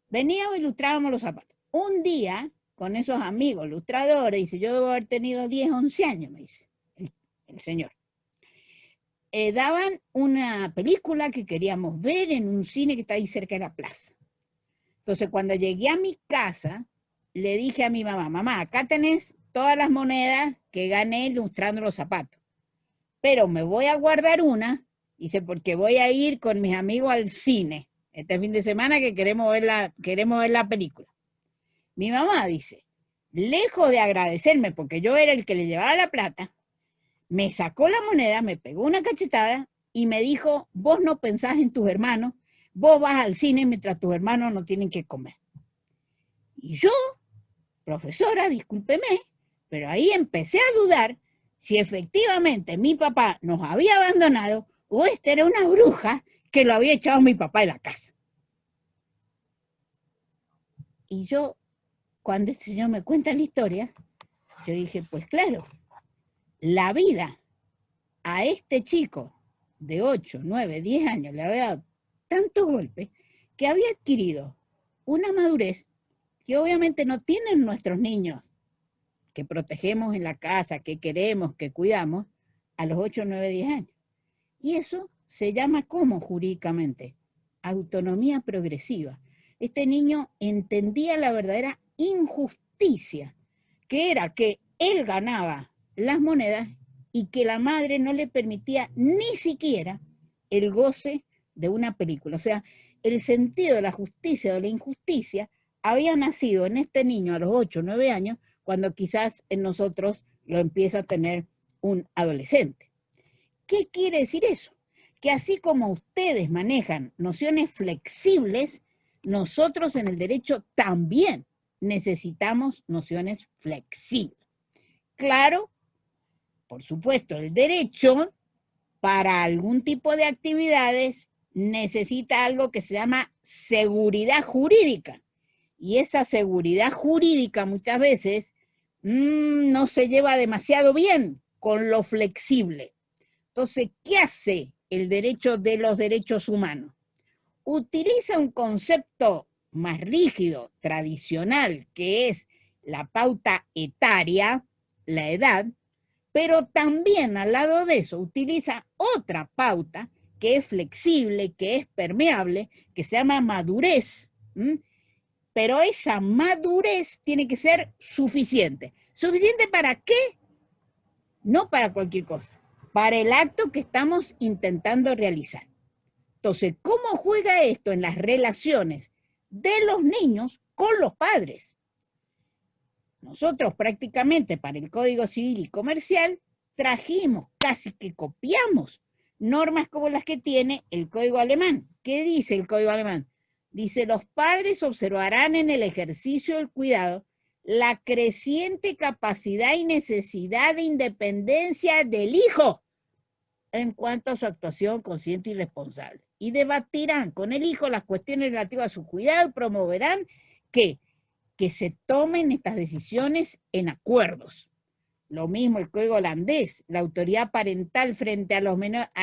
veníamos y ilustrábamos los zapatos. Un día, con esos amigos ilustradores, dice, yo debo haber tenido 10, 11 años, me dice el señor. Daban una película que queríamos ver en un cine que está ahí cerca de la plaza. Entonces, cuando llegué a mi casa, le dije a mi mamá, mamá, acá tenés todas las monedas que gané ilustrando los zapatos, pero me voy a guardar una, dice, porque voy a ir con mis amigos al cine este fin de semana que queremos ver la película. Mi mamá, dice, lejos de agradecerme porque yo era el que le llevaba la plata, me sacó la moneda, me pegó una cachetada y me dijo, vos no pensás en tus hermanos, vos vas al cine mientras tus hermanos no tienen que comer. Y yo, profesora, discúlpeme, pero ahí empecé a dudar si efectivamente mi papá nos había abandonado o esta era una bruja que lo había echado mi papá de la casa. Y yo, cuando este señor me cuenta la historia, yo dije, pues claro, la vida a este chico de 8, 9, 10 años le había dado tantos golpes que había adquirido una madurez que obviamente no tienen nuestros niños que protegemos en la casa, que queremos, que cuidamos a los 8, 9, 10 años. Y eso se llama ¿cómo jurídicamente? Autonomía progresiva. Este niño entendía la verdadera injusticia, que era que él ganaba las monedas y que la madre no le permitía ni siquiera el goce de una película. O sea, el sentido de la justicia o de la injusticia había nacido en este niño a los 8 o 9 años, cuando quizás en nosotros lo empieza a tener un adolescente. ¿Qué quiere decir eso? Que así como ustedes manejan nociones flexibles, nosotros en el derecho también necesitamos nociones flexibles. Claro, por supuesto, el derecho para algún tipo de actividades necesita algo que se llama seguridad jurídica. Y esa seguridad jurídica muchas veces no se lleva demasiado bien con lo flexible. Entonces, ¿qué hace el derecho de los derechos humanos? Utiliza un concepto más rígido, tradicional, que es la pauta etaria, la edad, pero también al lado de eso utiliza otra pauta que es flexible, que es permeable, que se llama madurez. Pero esa madurez tiene que ser suficiente. ¿Suficiente para qué? No para cualquier cosa, para el acto que estamos intentando realizar. Entonces, ¿cómo juega esto en las relaciones de los niños con los padres? Nosotros prácticamente para el Código Civil y Comercial trajimos, casi que copiamos, normas como las que tiene el Código Alemán. ¿Qué dice el Código Alemán? Dice, los padres observarán en el ejercicio del cuidado la creciente capacidad y necesidad de independencia del hijo en cuanto a su actuación consciente y responsable. Y debatirán con el hijo las cuestiones relativas a su cuidado y promoverán que se tomen estas decisiones en acuerdos. Lo mismo el Código holandés, la autoridad parental frente a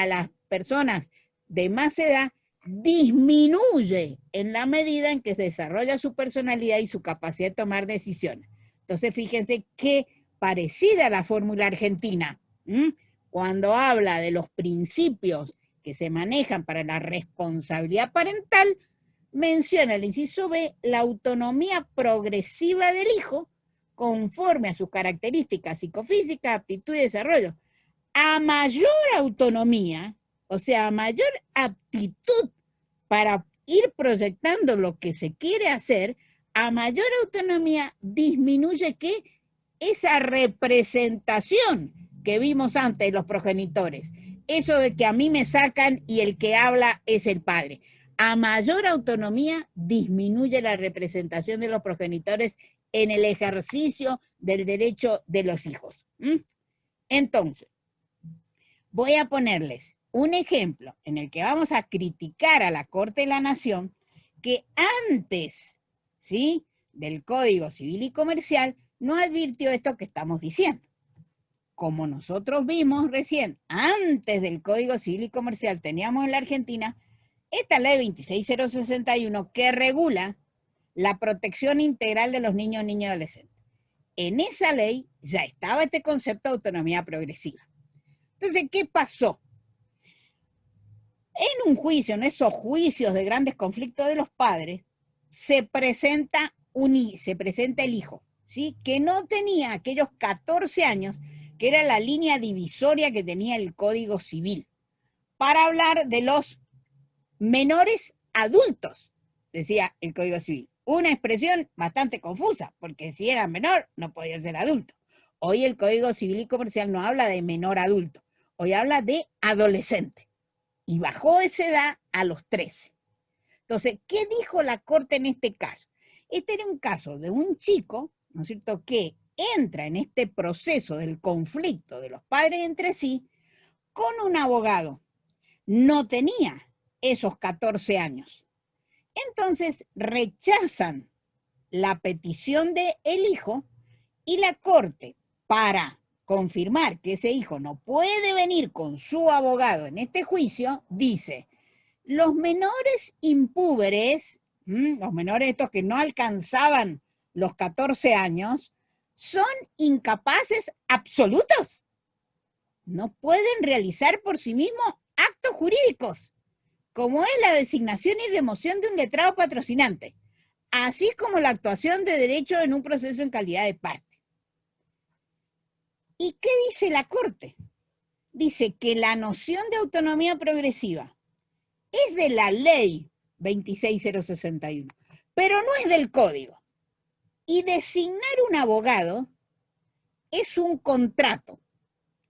las personas de más edad disminuye en la medida en que se desarrolla su personalidad y su capacidad de tomar decisiones. Entonces, fíjense qué parecida a la fórmula argentina. Cuando habla de los principios que se manejan para la responsabilidad parental, menciona el inciso B, la autonomía progresiva del hijo conforme a sus características psicofísicas, aptitud y desarrollo. A mayor autonomía, o sea, a mayor aptitud para ir proyectando lo que se quiere hacer, a mayor autonomía disminuye ¿qué? Esa representación que vimos antes de los progenitores. Eso de que a mí me sacan y el que habla es el padre. A mayor autonomía disminuye la representación de los progenitores en el ejercicio del derecho de los hijos. Entonces, voy a ponerles un ejemplo en el que vamos a criticar a la Corte de la Nación que antes, ¿sí?, del Código Civil y Comercial no advirtió esto que estamos diciendo. Como nosotros vimos recién, antes del Código Civil y Comercial teníamos en la Argentina esta ley 26061 que regula la protección integral de los niños, niñas y adolescentes. En esa ley ya estaba este concepto de autonomía progresiva. Entonces, ¿qué pasó? En un juicio, en esos juicios de grandes conflictos de los padres, se presenta el hijo, ¿sí?, que no tenía aquellos 14 años, que era la línea divisoria que tenía el Código Civil, para hablar de los menores adultos, decía el Código Civil. Una expresión bastante confusa, porque si era menor, no podía ser adulto. Hoy el Código Civil y Comercial no habla de menor adulto, hoy habla de adolescente. Y bajó esa edad a los 13. Entonces, ¿qué dijo la Corte en este caso? Este era un caso de un chico, ¿no es cierto?, que entra en este proceso del conflicto de los padres entre sí con un abogado. No tenía esos 14 años. Entonces, rechazan la petición del hijo y la Corte, para confirmar que ese hijo no puede venir con su abogado en este juicio, dice: los menores impúberes, los menores estos que no alcanzaban los 14 años, son incapaces absolutos. No pueden realizar por sí mismos actos jurídicos, como es la designación y remoción de un letrado patrocinante, así como la actuación de derecho en un proceso en calidad de parte. ¿Y qué dice la Corte? Dice que la noción de autonomía progresiva es de la ley 26061, pero no es del código. Y designar un abogado es un contrato.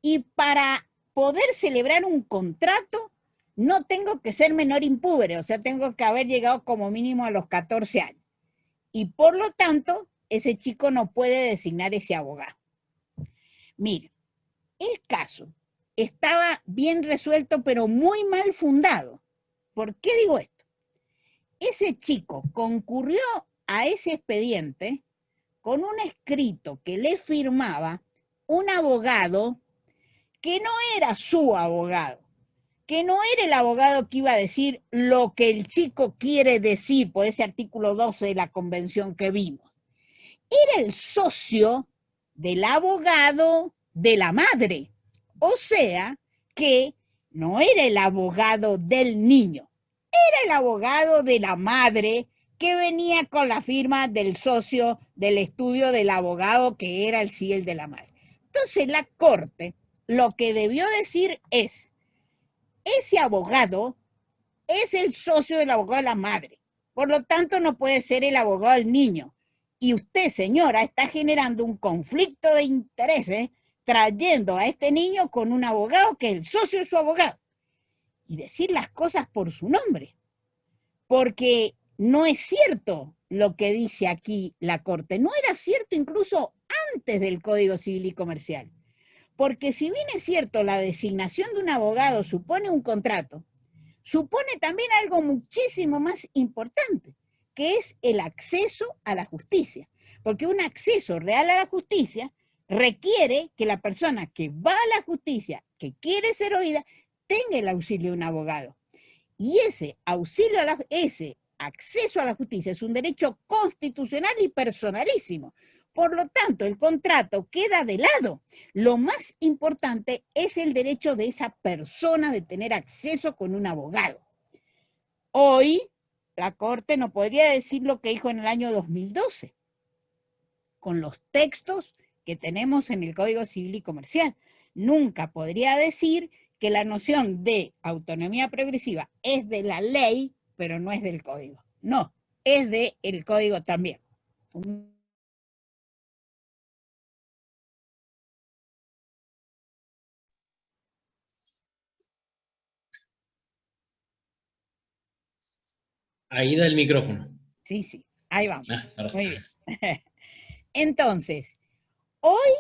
Y para poder celebrar un contrato, no tengo que ser menor impúbere, o sea, tengo que haber llegado como mínimo a los 14 años. Y por lo tanto, ese chico no puede designar ese abogado. Mire, el caso estaba bien resuelto, pero muy mal fundado. ¿Por qué digo esto? Ese chico concurrió a ese expediente con un escrito que le firmaba un abogado que no era su abogado, que no era el abogado que iba a decir lo que el chico quiere decir por ese artículo 12 de la convención que vimos. Era el socio del abogado de la madre, o sea que no era el abogado del niño, era el abogado de la madre que venía con la firma del socio del estudio del abogado que era el CIEL de la madre. Entonces la Corte lo que debió decir es: ese abogado es el socio del abogado de la madre, por lo tanto no puede ser el abogado del niño. Y usted, señora, está generando un conflicto de intereses trayendo a este niño con un abogado que es el socio de su abogado. Y decir las cosas por su nombre. Porque no es cierto lo que dice aquí la Corte. No era cierto incluso antes del Código Civil y Comercial. Porque si bien es cierto, la designación de un abogado supone un contrato, supone también algo muchísimo más importante, que es el acceso a la justicia. Porque un acceso real a la justicia requiere que la persona que va a la justicia, que quiere ser oída, tenga el auxilio de un abogado. Y ese acceso a la justicia es un derecho constitucional y personalísimo. Por lo tanto, el contrato queda de lado. Lo más importante es el derecho de esa persona de tener acceso con un abogado. Hoy, la Corte no podría decir lo que dijo en el año 2012, con los textos que tenemos en el Código Civil y Comercial. Nunca podría decir que la noción de autonomía progresiva es de la ley, pero no es del código. No, es del código también. Ahí da el micrófono. Sí, sí, ahí vamos. Perdón. Muy bien. Entonces, hoy,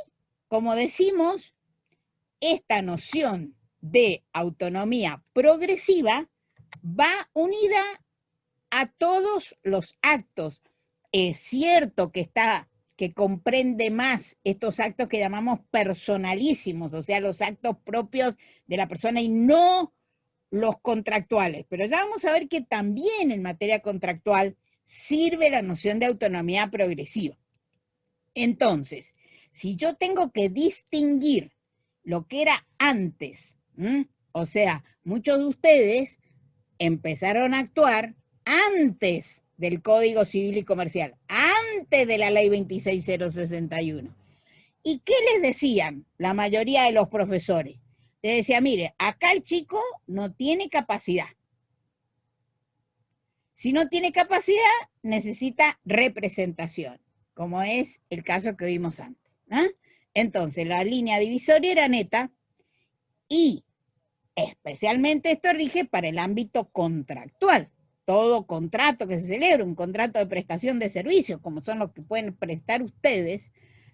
como decimos, esta noción de autonomía progresiva va unida a todos los actos. Es cierto que comprende más estos actos que llamamos personalísimos, o sea, los actos propios de la persona y no los contractuales. Pero ya vamos a ver que también en materia contractual sirve la noción de autonomía progresiva. Entonces, si yo tengo que distinguir lo que era antes, o sea, muchos de ustedes empezaron a actuar antes del Código Civil y Comercial, antes de la Ley 26061. ¿Y qué les decían la mayoría de los profesores? Les decía, mire, acá el chico no tiene capacidad. Si no tiene capacidad, necesita representación, como es el caso que vimos antes. Entonces, la línea divisoria era neta y especialmente esto rige para el ámbito contractual. Todo contrato que se celebre, un contrato de prestación de servicios, como son los que pueden prestar ustedes,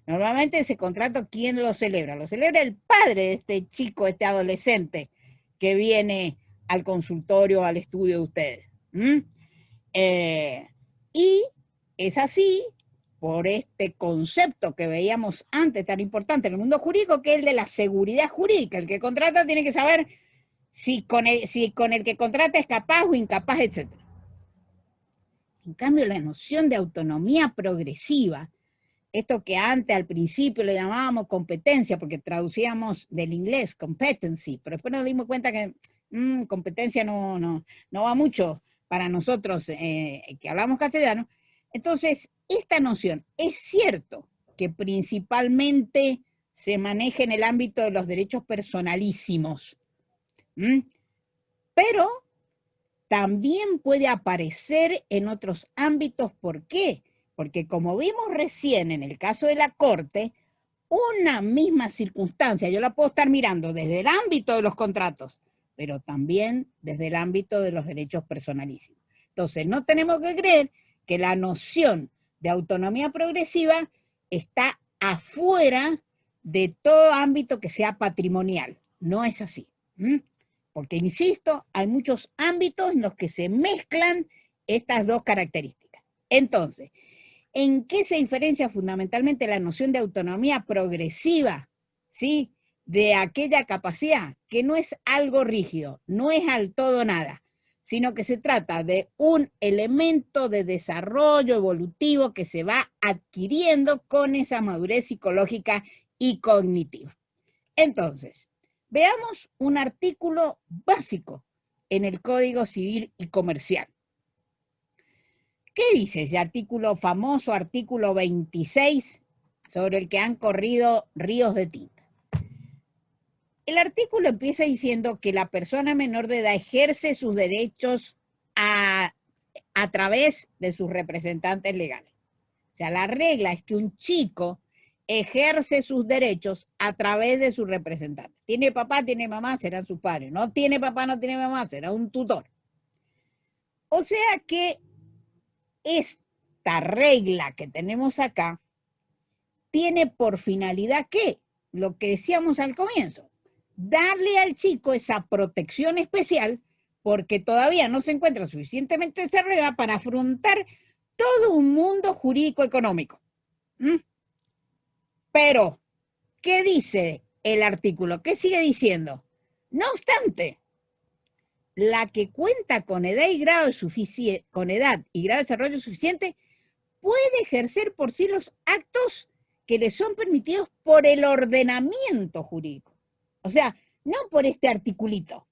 normalmente ese contrato, ¿quién lo celebra? Lo celebra el padre de este chico, este adolescente que viene al consultorio, al estudio de ustedes. Y es así por este concepto que veíamos antes tan importante en el mundo jurídico, que es el de la seguridad jurídica. El que contrata tiene que saber si con el que contrata es capaz o incapaz, etc. En cambio, la noción de autonomía progresiva, esto que antes al principio le llamábamos competencia, porque traducíamos del inglés competency, pero después nos dimos cuenta que competencia no va mucho para nosotros que hablamos castellano. Entonces, esta noción es cierto que principalmente se maneja en el ámbito de los derechos personalísimos, pero también puede aparecer en otros ámbitos. ¿Por qué? Porque como vimos recién en el caso de la Corte, una misma circunstancia yo la puedo estar mirando desde el ámbito de los contratos, pero también desde el ámbito de los derechos personalísimos. Entonces, no tenemos que creer que la noción de autonomía progresiva está afuera de todo ámbito que sea patrimonial. No es así. Porque, insisto, hay muchos ámbitos en los que se mezclan estas dos características. Entonces, ¿en qué se diferencia fundamentalmente la noción de autonomía progresiva, ¿sí?, de aquella capacidad que no es algo rígido, no es al todo nada, sino que se trata de un elemento de desarrollo evolutivo que se va adquiriendo con esa madurez psicológica y cognitiva? Entonces, veamos un artículo básico en el Código Civil y Comercial. ¿Qué dice ese artículo famoso, artículo 26, sobre el que han corrido ríos de tinta? El artículo empieza diciendo que la persona menor de edad ejerce sus derechos a través de sus representantes legales. O sea, la regla es que un chico ejerce sus derechos a través de sus representantes. Tiene papá, tiene mamá, serán sus padres. No tiene papá, no tiene mamá, será un tutor. O sea que esta regla que tenemos acá tiene por finalidad ¿qué? Lo que decíamos al comienzo, darle al chico esa protección especial porque todavía no se encuentra suficientemente desarrollada para afrontar todo un mundo jurídico económico. Pero, ¿qué dice el artículo? ¿Qué sigue diciendo? No obstante, la que cuenta con edad y grado de desarrollo suficiente puede ejercer por sí los actos que le son permitidos por el ordenamiento jurídico. O sea, no por este articulito,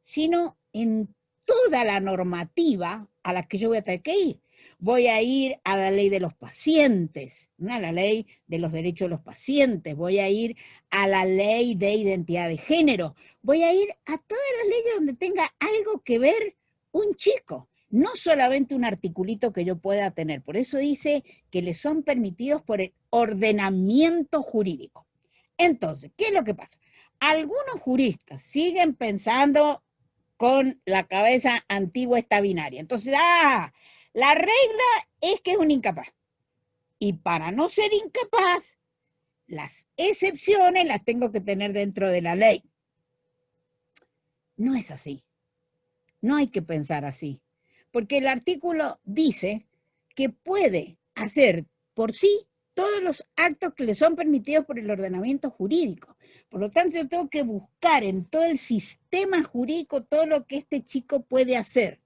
sino en toda la normativa a la que yo voy a tener que ir. Voy a ir a la ley de los pacientes, ¿no? A la ley de los derechos de los pacientes, voy a ir a la ley de identidad de género, voy a ir a todas las leyes donde tenga algo que ver un chico, no solamente un articulito que yo pueda tener. Por eso dice que le son permitidos por el ordenamiento jurídico. Entonces, ¿qué es lo que pasa? Algunos juristas siguen pensando con la cabeza antigua esta binaria. Entonces, la regla es que es un incapaz. Y para no ser incapaz, las excepciones las tengo que tener dentro de la ley. No es así. No hay que pensar así. Porque el artículo dice que puede hacer por sí todos los actos que le son permitidos por el ordenamiento jurídico. Por lo tanto, yo tengo que buscar en todo el sistema jurídico todo lo que este chico puede hacer.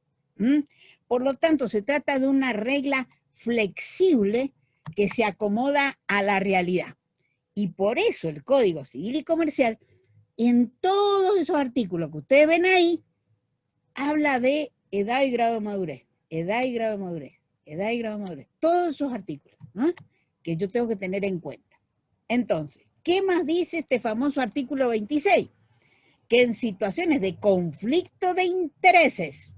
Por lo tanto, se trata de una regla flexible que se acomoda a la realidad. Y por eso el Código Civil y Comercial, en todos esos artículos que ustedes ven ahí, habla de edad y grado de madurez, edad y grado de madurez, edad y grado de madurez. Todos esos artículos, ¿no?, que yo tengo que tener en cuenta. Entonces, ¿qué más dice este famoso artículo 26? Que en situaciones de conflicto de intereses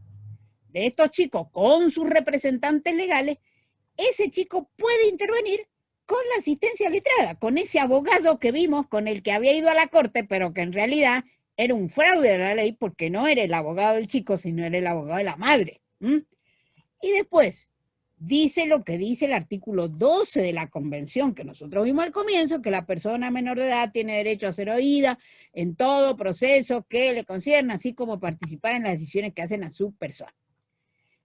de estos chicos con sus representantes legales, ese chico puede intervenir con la asistencia letrada, con ese abogado que vimos, con el que había ido a la corte, pero que en realidad era un fraude de la ley porque no era el abogado del chico, sino era el abogado de la madre. Y después dice lo que dice el artículo 12 de la Convención, que nosotros vimos al comienzo, que la persona menor de edad tiene derecho a ser oída en todo proceso que le concierne, así como participar en las decisiones que hacen a su persona.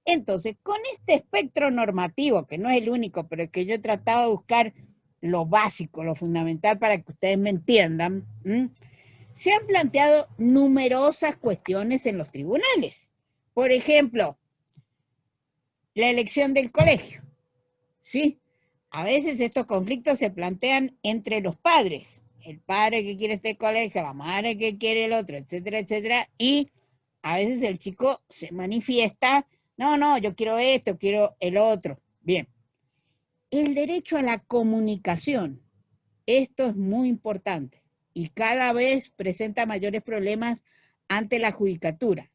Entonces, con este espectro normativo, que no es el único, pero que yo he tratado de buscar lo básico, lo fundamental para que ustedes me entiendan, se han planteado numerosas cuestiones en los tribunales. Por ejemplo, la elección del colegio, ¿sí? A veces estos conflictos se plantean entre los padres, el padre que quiere este colegio, la madre que quiere el otro, etcétera, etcétera, y a veces el chico se manifiesta, no, yo quiero esto, quiero el otro. Bien. El derecho a la comunicación, esto es muy importante y cada vez presenta mayores problemas ante la judicatura.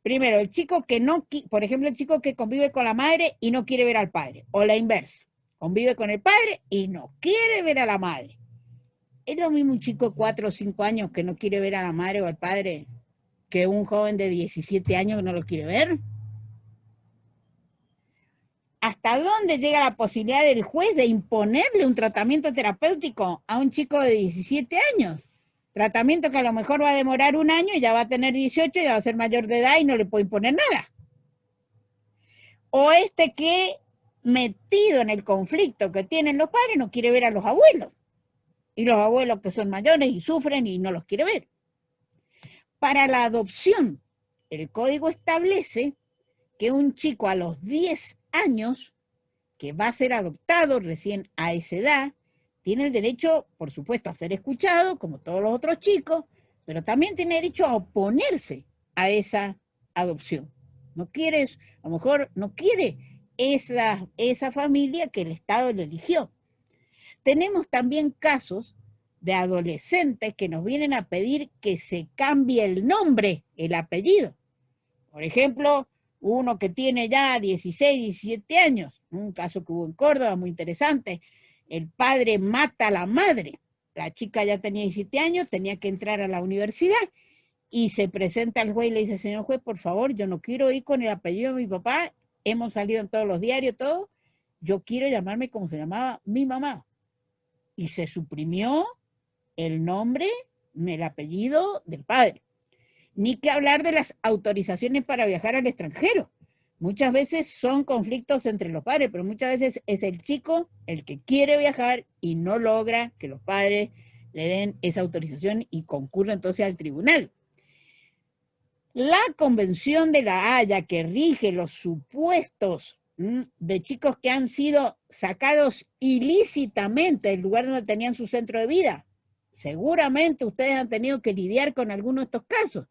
Primero, el chico que no, por ejemplo, el chico que convive con la madre y no quiere ver al padre, o la inversa, convive con el padre y no quiere ver a la madre. Es lo mismo un chico de 4 o 5 años que no quiere ver a la madre o al padre que un joven de 17 años que no lo quiere ver. ¿Hasta dónde llega la posibilidad del juez de imponerle un tratamiento terapéutico a un chico de 17 años? Tratamiento que a lo mejor va a demorar 1 año y ya va a tener 18, ya va a ser mayor de edad y no le puede imponer nada. O este que, metido en el conflicto que tienen los padres, no quiere ver a los abuelos. Y los abuelos que son mayores y sufren y no los quiere ver. Para la adopción, el código establece que un chico a los 10 años, que va a ser adoptado recién a esa edad, tiene el derecho, por supuesto, a ser escuchado, como todos los otros chicos, pero también tiene derecho a oponerse a esa adopción. No quiere, a lo mejor no quiere esa familia que el Estado le eligió. Tenemos también casos de adolescentes que nos vienen a pedir que se cambie el nombre, el apellido. Por ejemplo, uno que tiene ya 16, 17 años, un caso que hubo en Córdoba muy interesante, el padre mata a la madre, la chica ya tenía 17 años, tenía que entrar a la universidad y se presenta al juez y le dice, señor juez, por favor, yo no quiero ir con el apellido de mi papá, hemos salido en todos los diarios, todo, yo quiero llamarme como se llamaba mi mamá. Y se suprimió el nombre, el apellido del padre. Ni que hablar de las autorizaciones para viajar al extranjero. Muchas veces son conflictos entre los padres, pero muchas veces es el chico el que quiere viajar y no logra que los padres le den esa autorización y concurre entonces al tribunal. La Convención de la Haya, que rige los supuestos de chicos que han sido sacados ilícitamente del lugar donde tenían su centro de vida, seguramente ustedes han tenido que lidiar con alguno de estos casos.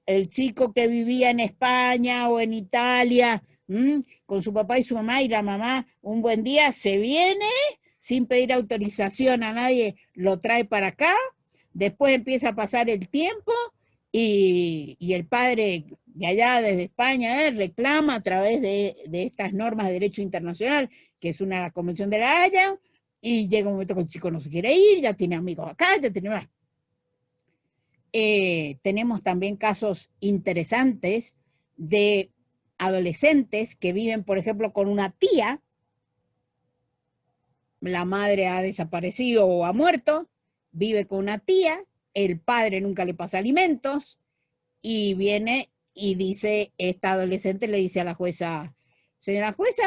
el chico que vivía en España o en Italia, con su papá y su mamá, y la mamá un buen día se viene sin pedir autorización a nadie, lo trae para acá, después empieza a pasar el tiempo y el padre de allá desde España reclama a través de estas normas de derecho internacional, que es una convención de la Haya, y llega un momento que el chico no se quiere ir, ya tiene amigos acá, ya tiene más. Tenemos también casos interesantes de adolescentes que viven, por ejemplo, con una tía, la madre ha desaparecido o ha muerto, vive con una tía, el padre nunca le pasa alimentos, y viene y dice, esta adolescente le dice a la jueza, señora jueza,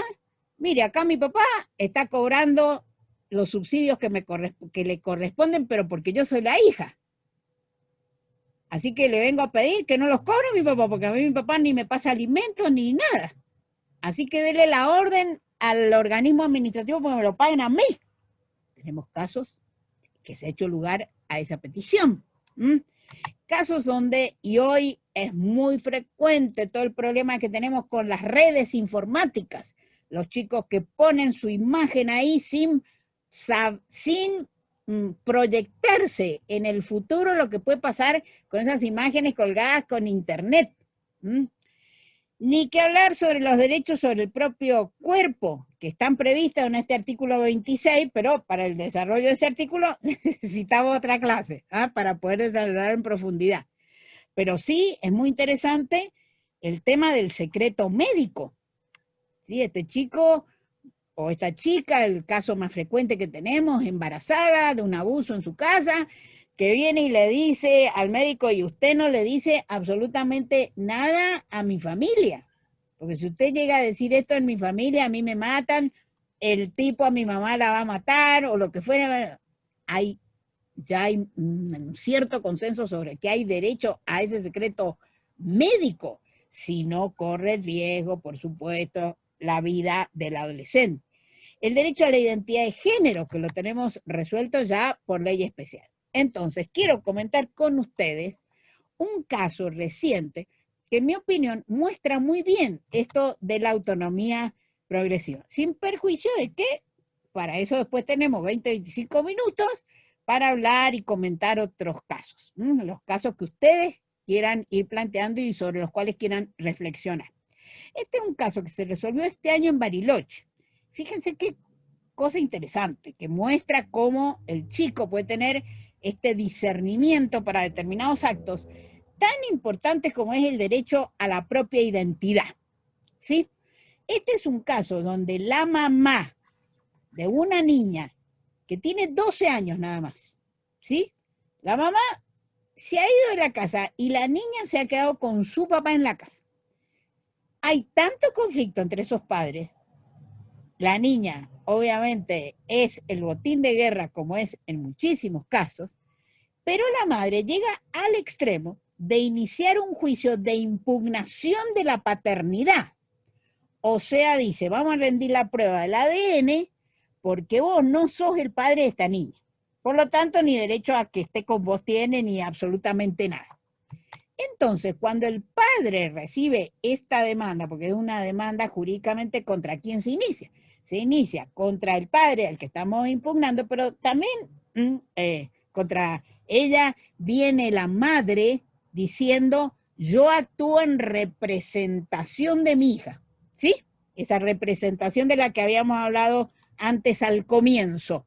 mire, acá mi papá está cobrando los subsidios que le corresponden, pero porque yo soy la hija. Así que le vengo a pedir que no los cobre mi papá, porque a mí mi papá ni me pasa alimentos ni nada. Así que dele la orden al organismo administrativo para que me lo paguen a mí. Tenemos casos que se ha hecho lugar a esa petición. Casos donde, y hoy es muy frecuente todo el problema que tenemos con las redes informáticas, los chicos que ponen su imagen ahí sin proyectarse en el futuro lo que puede pasar con esas imágenes colgadas con internet. Ni que hablar sobre los derechos sobre el propio cuerpo, que están previstos en este artículo 26, pero para el desarrollo de ese artículo necesitamos otra clase, para poder desarrollar en profundidad. Pero sí, es muy interesante el tema del secreto médico. ¿Sí? Este chico o esta chica, el caso más frecuente que tenemos, embarazada de un abuso en su casa, que viene y le dice al médico, y usted no le dice absolutamente nada a mi familia, porque si usted llega a decir esto en mi familia, a mí me matan, el tipo a mi mamá la va a matar, o lo que fuera. Ya hay un cierto consenso sobre que hay derecho a ese secreto médico, si no corre riesgo, por supuesto, la vida del adolescente. El derecho a la identidad de género, que lo tenemos resuelto ya por ley especial. Entonces, quiero comentar con ustedes un caso reciente que, en mi opinión, muestra muy bien esto de la autonomía progresiva, sin perjuicio de que para eso después tenemos 20-25 minutos para hablar y comentar otros casos, los casos que ustedes quieran ir planteando y sobre los cuales quieran reflexionar. Este es un caso que se resolvió este año en Bariloche. Fíjense qué cosa interesante, que muestra cómo el chico puede tener este discernimiento para determinados actos tan importantes como es el derecho a la propia identidad. ¿Sí? Este es un caso donde la mamá de una niña que tiene 12 años nada más, ¿sí? La mamá se ha ido de la casa y la niña se ha quedado con su papá en la casa. Hay tanto conflicto entre esos padres. La niña, obviamente, es el botín de guerra, como es en muchísimos casos, pero la madre llega al extremo de iniciar un juicio de impugnación de la paternidad. O sea, dice, vamos a rendir la prueba del ADN porque vos no sos el padre de esta niña. Por lo tanto, ni derecho a que esté con vos tiene, ni absolutamente nada. Entonces, cuando el padre recibe esta demanda, porque es una demanda jurídicamente contra quién se inicia contra el padre al que estamos impugnando, pero también contra ella viene la madre diciendo, yo actúo en representación de mi hija, ¿sí? Esa representación de la que habíamos hablado antes al comienzo.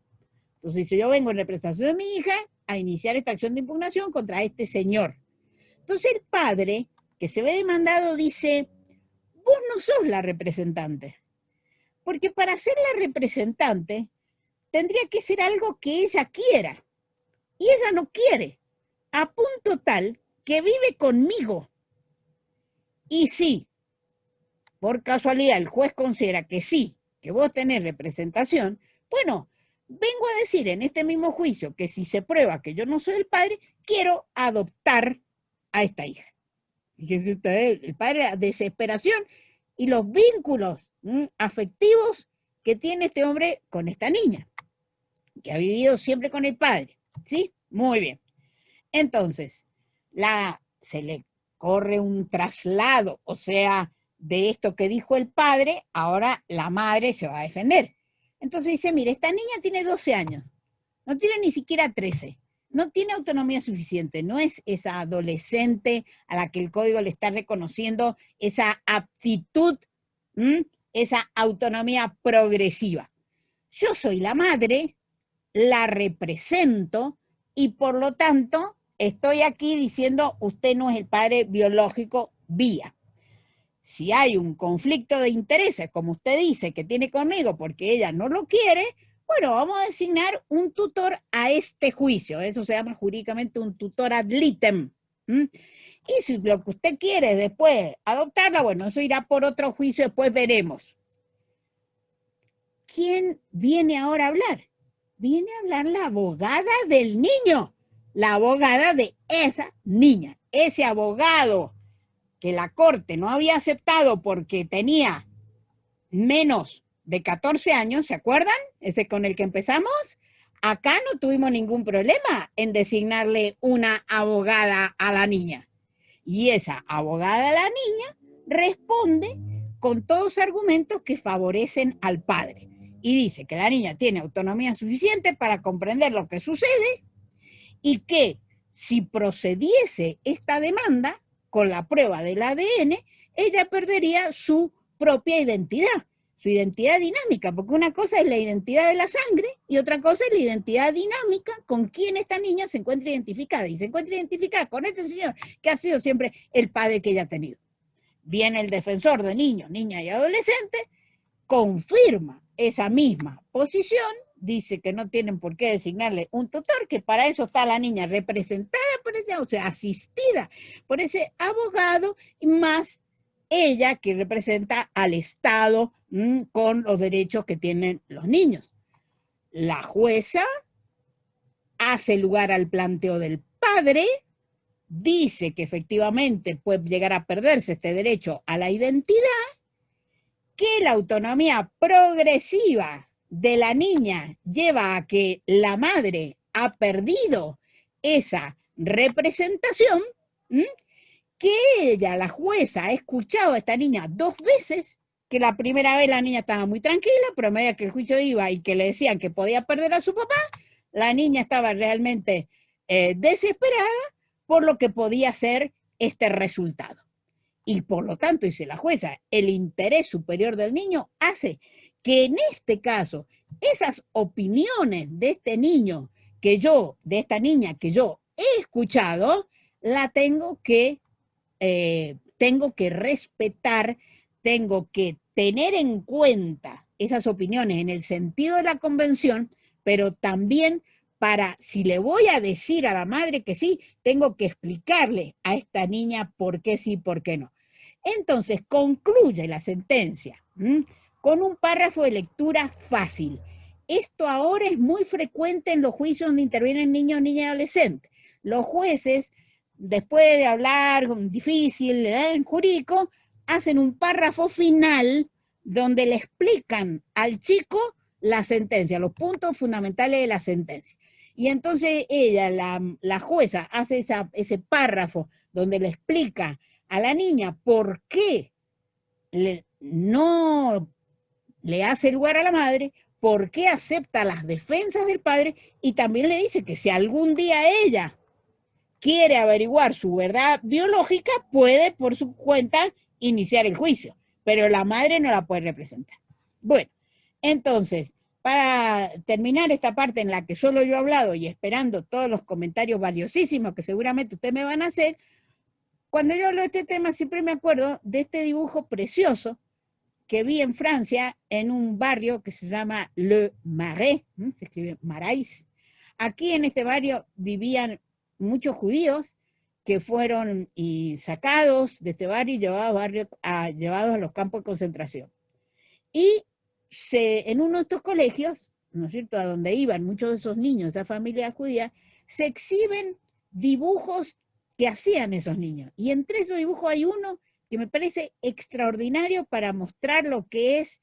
Entonces, yo vengo en representación de mi hija a iniciar esta acción de impugnación contra este señor. Entonces el padre, que se ve demandado, dice, vos no sos la representante, porque para ser la representante tendría que ser algo que ella quiera, y ella no quiere, a punto tal que vive conmigo. Y sí, por casualidad el juez considera que sí, que vos tenés representación, bueno, vengo a decir en este mismo juicio que si se prueba que yo no soy el padre, quiero adoptar a esta hija. Fíjense ustedes, el padre, la desesperación y los vínculos afectivos que tiene este hombre con esta niña, que ha vivido siempre con el padre, ¿sí? Muy bien. Entonces, se le corre un traslado, o sea, de esto que dijo el padre, ahora la madre se va a defender. Entonces dice, mire, esta niña tiene 12 años, no tiene ni siquiera 13, no tiene autonomía suficiente, no es esa adolescente a la que el código le está reconociendo esa aptitud, esa autonomía progresiva. Yo soy la madre, la represento y por lo tanto estoy aquí diciendo usted no es el padre biológico vía. Si hay un conflicto de intereses, como usted dice, que tiene conmigo porque ella no lo quiere, bueno, vamos a designar un tutor a este juicio. Eso se llama jurídicamente un tutor ad litem. Y si lo que usted quiere después adoptarla, bueno, eso irá por otro juicio, después veremos. ¿Quién viene ahora a hablar? Viene a hablar la abogada del niño, la abogada de esa niña. Ese abogado que la corte no había aceptado porque tenía menos de 14 años, ¿se acuerdan? Ese con el que empezamos. Acá no tuvimos ningún problema en designarle una abogada a la niña. Y esa abogada a la niña responde con todos argumentos que favorecen al padre. Y dice que la niña tiene autonomía suficiente para comprender lo que sucede y que si procediese esta demanda con la prueba del ADN, ella perdería su propia identidad, su identidad dinámica, porque una cosa es la identidad de la sangre y otra cosa es la identidad dinámica con quien esta niña se encuentra identificada. Y se encuentra identificada con este señor que ha sido siempre el padre que ella ha tenido. Viene el defensor de niños, niñas y adolescentes, confirma esa misma posición, dice que no tienen por qué designarle un tutor, que para eso está la niña representada por ese, o sea, asistida por ese abogado, y más ella que representa al Estado con los derechos que tienen los niños. La jueza hace lugar al planteo del padre, dice que efectivamente puede llegar a perderse este derecho a la identidad, que la autonomía progresiva de la niña lleva a que la madre ha perdido esa representación, que ella, la jueza, ha escuchado a esta niña 2 veces, que la primera vez la niña estaba muy tranquila, pero a medida que el juicio iba y que le decían que podía perder a su papá, la niña estaba realmente desesperada por lo que podía ser este resultado. Y por lo tanto, dice la jueza, el interés superior del niño hace que en este caso, esas opiniones de este niño de esta niña que yo he escuchado, la tengo que respetar, tengo que tener en cuenta esas opiniones en el sentido de la convención, pero también para, si le voy a decir a la madre que sí, tengo que explicarle a esta niña por qué sí, por qué no. Entonces, concluye la sentencia con un párrafo de lectura fácil. Esto ahora es muy frecuente en los juicios donde intervienen niños, niñas y adolescentes. Los jueces, después de hablar difícil en jurídico, hacen un párrafo final donde le explican al chico la sentencia, los puntos fundamentales de la sentencia. Y entonces ella, la jueza, hace ese párrafo donde le explica a la niña por qué no le hace lugar a la madre, por qué acepta las defensas del padre, y también le dice que si algún día ella quiere averiguar su verdad biológica, puede por su cuenta iniciar el juicio, pero la madre no la puede representar. Bueno, entonces, para terminar esta parte en la que solo yo he hablado y esperando todos los comentarios valiosísimos que seguramente ustedes me van a hacer, cuando yo hablo de este tema siempre me acuerdo de este dibujo precioso que vi en Francia en un barrio que se llama Le Marais, se escribe Marais. Aquí en este barrio vivían muchos judíos que fueron sacados de este barrio y llevados a los campos de concentración. Y en uno de estos colegios, ¿no es cierto?, a donde iban muchos de esos niños, esa familia judía, se exhiben dibujos que hacían esos niños. Y entre esos dibujos hay uno que me parece extraordinario para mostrar lo que es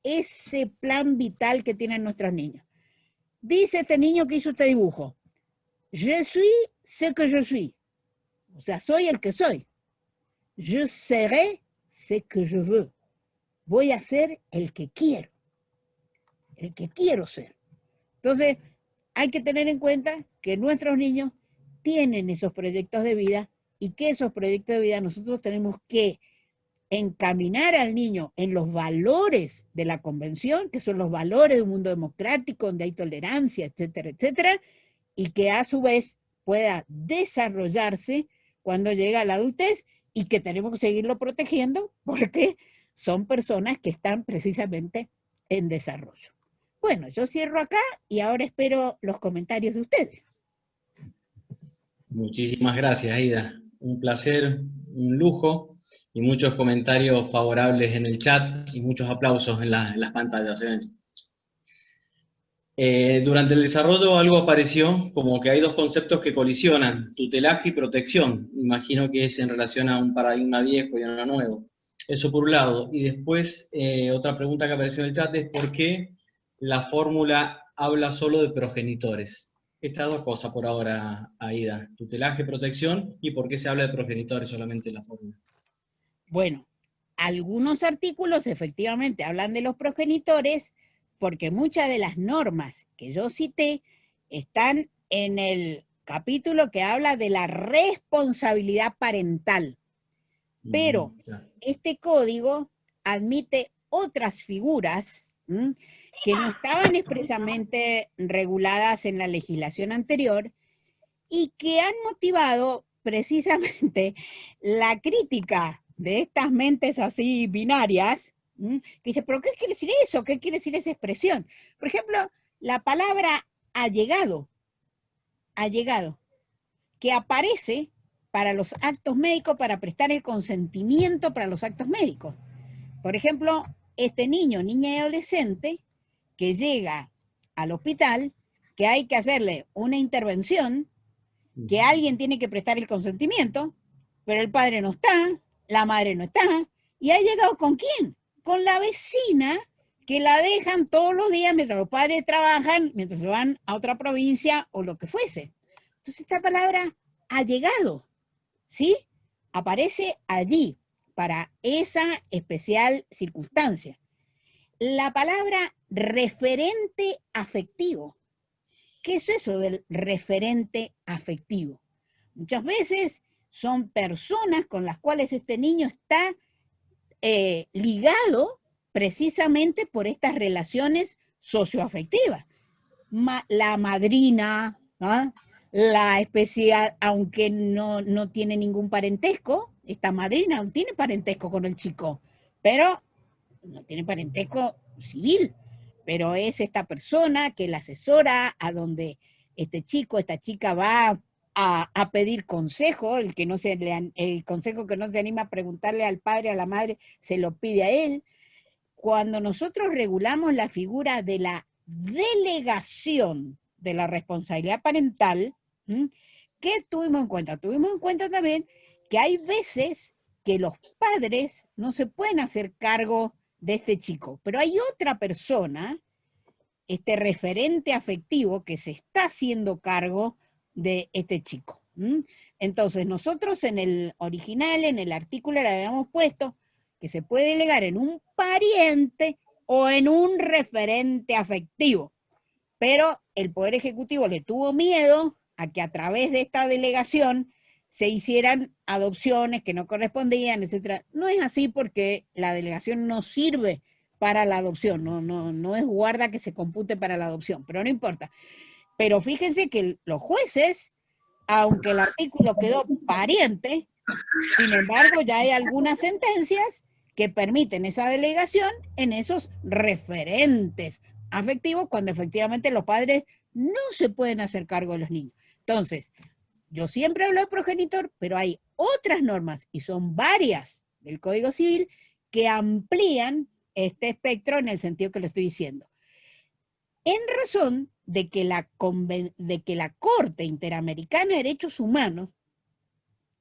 ese plan vital que tienen nuestros niños. Dice este niño que hizo este dibujo: Je suis ce que je suis. O sea, soy el que soy. Je serai ce que je veux. Voy a ser el que quiero ser. Entonces, hay que tener en cuenta que nuestros niños tienen esos proyectos de vida y que esos proyectos de vida nosotros tenemos que encaminar al niño en los valores de la convención, que son los valores de un mundo democrático, donde hay tolerancia, etcétera, etcétera, y que a su vez pueda desarrollarse cuando llega a la adultez y que tenemos que seguirlo protegiendo porque son personas que están precisamente en desarrollo. Bueno, yo cierro acá y ahora espero los comentarios de ustedes. Muchísimas gracias, Aida. Un placer, un lujo y muchos comentarios favorables en el chat y muchos aplausos en las pantallas. Durante el desarrollo algo apareció como que hay dos conceptos que colisionan, tutelaje y protección. Imagino que es en relación a un paradigma viejo y a uno nuevo. Eso por un lado. Y después, otra pregunta que apareció en el chat es ¿por qué la fórmula habla solo de progenitores? Estas dos cosas por ahora, Aida. Tutelaje, protección, y por qué se habla de progenitores solamente en la fórmula. Bueno, algunos artículos efectivamente hablan de los progenitores porque muchas de las normas que yo cité están en el capítulo que habla de la responsabilidad parental. Pero este código admite otras figuras que no estaban expresamente reguladas en la legislación anterior y que han motivado precisamente la crítica de estas mentes así binarias, que dice, ¿pero qué quiere decir eso? ¿Qué quiere decir esa expresión? Por ejemplo, la palabra allegado, que aparece para los actos médicos, para prestar el consentimiento para los actos médicos. Por ejemplo, este niño, niña y adolescente que llega al hospital, que hay que hacerle una intervención, que alguien tiene que prestar el consentimiento, pero el padre no está, la madre no está, y ha llegado ¿con quién? Con la vecina, que la dejan todos los días mientras los padres trabajan, mientras se van a otra provincia o lo que fuese. Entonces esta palabra allegado, ¿sí? Aparece allí para esa especial circunstancia. La palabra referente afectivo. ¿Qué es eso del referente afectivo? Muchas veces son personas con las cuales este niño está ligado precisamente por estas relaciones socioafectivas. La madrina, ¿no? La especial, aunque no tiene ningún parentesco, esta madrina no tiene parentesco con el chico, pero no tiene parentesco civil, pero es esta persona que la asesora a donde este chico, esta chica va a pedir consejo, el consejo que no se anima a preguntarle al padre, a la madre, se lo pide a él. Cuando nosotros regulamos la figura de la delegación de la responsabilidad parental, ¿qué tuvimos en cuenta? Tuvimos en cuenta también que hay veces que los padres no se pueden hacer cargo de este chico, pero hay otra persona, este referente afectivo, que se está haciendo cargo de este chico. Entonces nosotros en el original, en el artículo le habíamos puesto que se puede delegar en un pariente o en un referente afectivo, pero el Poder Ejecutivo le tuvo miedo a que a través de esta delegación se hicieran adopciones que no correspondían, etc. No es así porque la delegación no sirve para la adopción, no es guarda que se compute para la adopción, pero no importa. Pero fíjense que los jueces, aunque el artículo quedó pariente, sin embargo ya hay algunas sentencias que permiten esa delegación en esos referentes afectivos cuando efectivamente los padres no se pueden hacer cargo de los niños. Entonces, yo siempre hablo de progenitor, pero hay otras normas, y son varias del Código Civil, que amplían este espectro en el sentido que lo estoy diciendo. En razón de que la Corte Interamericana de Derechos Humanos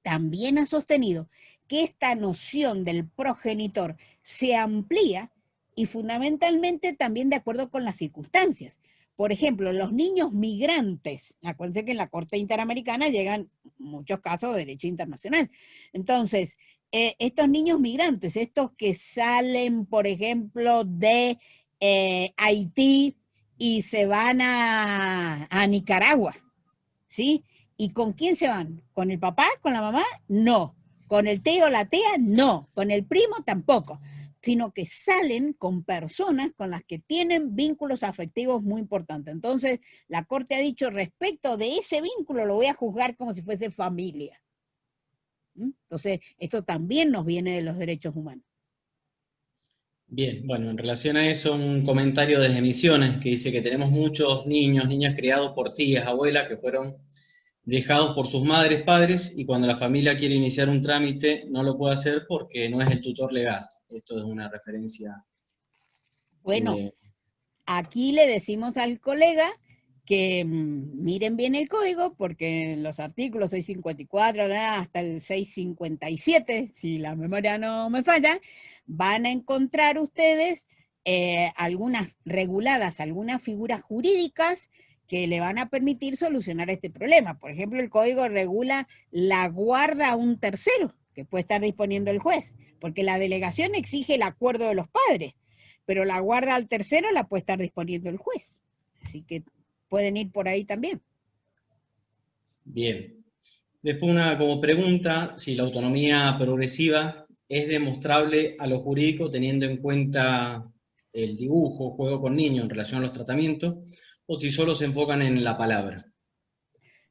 también ha sostenido que esta noción del progenitor se amplía y fundamentalmente también de acuerdo con las circunstancias. Por ejemplo, los niños migrantes, acuérdense que en la Corte Interamericana llegan muchos casos de derecho internacional. Entonces, estos niños migrantes, estos que salen, por ejemplo, de Haití y se van a Nicaragua, ¿sí? ¿Y con quién se van? ¿Con el papá? ¿Con la mamá? No. ¿Con el tío o la tía? No. ¿Con el primo? Tampoco. Sino que salen con personas con las que tienen vínculos afectivos muy importantes. Entonces, la Corte ha dicho, respecto de ese vínculo, lo voy a juzgar como si fuese familia. Entonces, esto también nos viene de los derechos humanos. Bien, bueno, en relación a eso, un comentario desde Misiones que dice que tenemos muchos niños, niñas criados por tías, abuelas, que fueron dejados por sus madres, padres, y cuando la familia quiere iniciar un trámite no lo puede hacer porque no es el tutor legal. Esto es una referencia. Bueno, aquí le decimos al colega que miren bien el código, porque en los artículos 654 hasta el 657, si la memoria no me falla, van a encontrar ustedes algunas reguladas, algunas figuras jurídicas que le van a permitir solucionar este problema. Por ejemplo, el código regula la guarda a un tercero, que puede estar disponiendo el juez, porque la delegación exige el acuerdo de los padres, pero la guarda al tercero la puede estar disponiendo el juez. Así que pueden ir por ahí también. Bien. Después una como pregunta, si la autonomía progresiva es demostrable a lo jurídico teniendo en cuenta el dibujo, juego con niños en relación a los tratamientos, o si solo se enfocan en la palabra.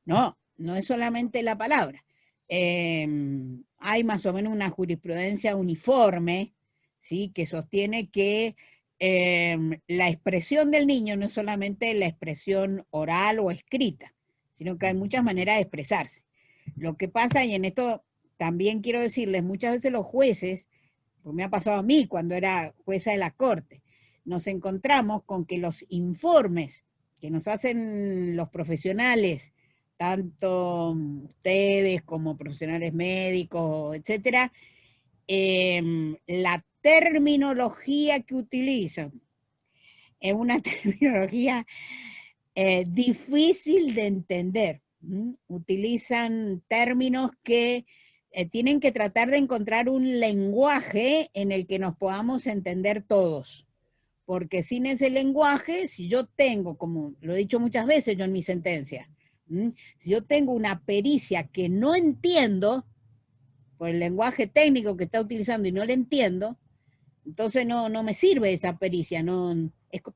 No, no es solamente la palabra. Hay más o menos una jurisprudencia uniforme, ¿sí?, que sostiene que la expresión del niño no es solamente la expresión oral o escrita, sino que hay muchas maneras de expresarse. Lo que pasa, y en esto también quiero decirles, muchas veces los jueces, pues me ha pasado a mí cuando era jueza de la Corte, nos encontramos con que los informes que nos hacen los profesionales, tanto ustedes como profesionales médicos, etcétera, la terminología que utilizan es una terminología difícil de entender. Utilizan términos que tienen que tratar de encontrar un lenguaje en el que nos podamos entender todos. Porque sin ese lenguaje, si yo tengo, como lo he dicho muchas veces yo en mi sentencia, si yo tengo una pericia que no entiendo, por el lenguaje técnico que está utilizando y no le entiendo, entonces no me sirve esa pericia.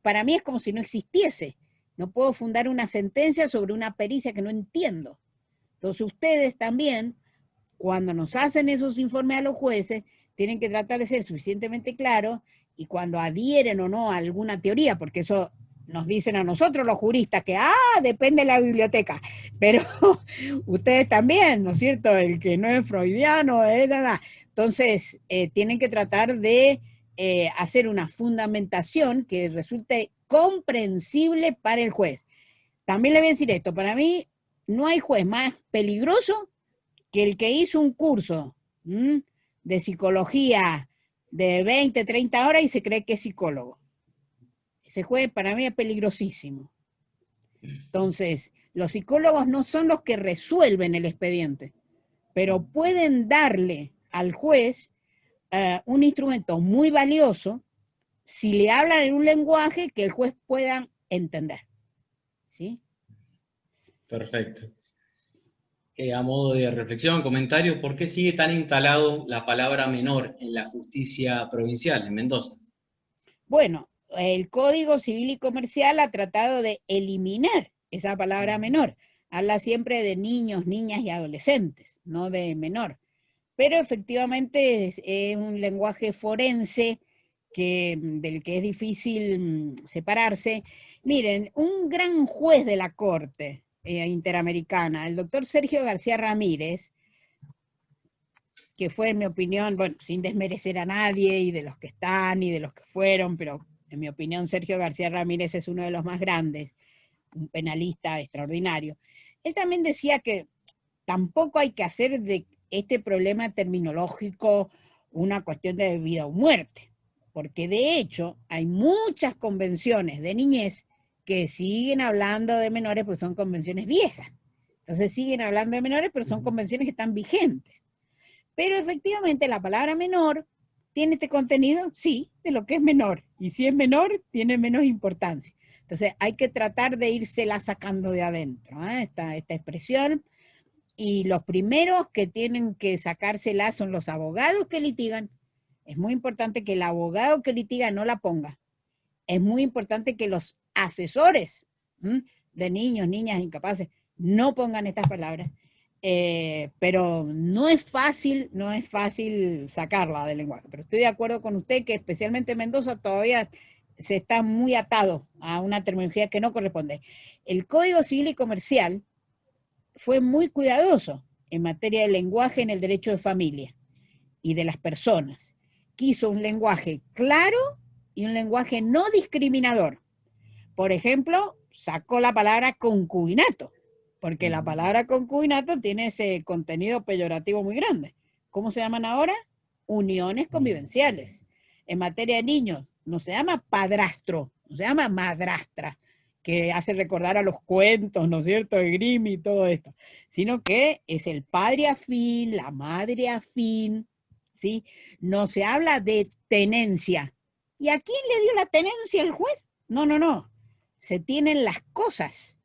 Para mí es como si no existiese. No puedo fundar una sentencia sobre una pericia que no entiendo. Entonces ustedes también, cuando nos hacen esos informes a los jueces, tienen que tratar de ser suficientemente claros, y cuando adhieren o no a alguna teoría, porque eso nos dicen a nosotros los juristas que, depende de la biblioteca, pero ustedes también, ¿no es cierto? El que no es freudiano, entonces tienen que tratar de hacer una fundamentación que resulte comprensible para el juez. También le voy a decir esto, para mí no hay juez más peligroso que el que hizo un curso de psicología de 20, 30 horas y se cree que es psicólogo. Ese juez para mí es peligrosísimo. Entonces, los psicólogos no son los que resuelven el expediente, pero pueden darle al juez un instrumento muy valioso si le hablan en un lenguaje que el juez pueda entender. ¿Sí? Perfecto. A modo de reflexión, comentario, ¿por qué sigue tan instalado la palabra menor en la justicia provincial en Mendoza? Bueno, el Código Civil y Comercial ha tratado de eliminar esa palabra menor. Habla siempre de niños, niñas y adolescentes, no de menor. Pero efectivamente es un lenguaje forense del que es difícil separarse. Miren, un gran juez de la Corte Interamericana, el doctor Sergio García Ramírez, que fue, en mi opinión, bueno, sin desmerecer a nadie, y de los que están y de los que fueron, pero en mi opinión Sergio García Ramírez es uno de los más grandes, un penalista extraordinario. Él también decía que tampoco hay que hacer de este problema terminológico una cuestión de vida o muerte, porque de hecho hay muchas convenciones de niñez que siguen hablando de menores, pues son convenciones viejas. Entonces siguen hablando de menores, pero son convenciones que están vigentes. Pero efectivamente la palabra menor tiene este contenido, sí, de lo que es menor. Y si es menor, tiene menos importancia. Entonces hay que tratar de írsela sacando de adentro, esta expresión. Y los primeros que tienen que sacársela son los abogados que litigan. Es muy importante que el abogado que litiga no la ponga. Es muy importante que los asesores de niños, niñas incapaces no pongan estas palabras. Pero no es fácil sacarla del lenguaje. Pero estoy de acuerdo con usted que especialmente en Mendoza todavía se está muy atado a una terminología que no corresponde. El Código Civil y Comercial fue muy cuidadoso en materia de lenguaje en el derecho de familia y de las personas. Quiso un lenguaje claro y un lenguaje no discriminador. Por ejemplo, sacó la palabra concubinato, porque la palabra concubinato tiene ese contenido peyorativo muy grande. ¿Cómo se llaman ahora? Uniones convivenciales. En materia de niños, no se llama padrastro, no se llama madrastra, que hace recordar a los cuentos, ¿no es cierto?, de Grimm y todo esto, sino que es el padre afín, la madre afín, ¿sí? No se habla de tenencia. ¿Y a quién le dio la tenencia el juez? No, no, no. Se tienen las cosas.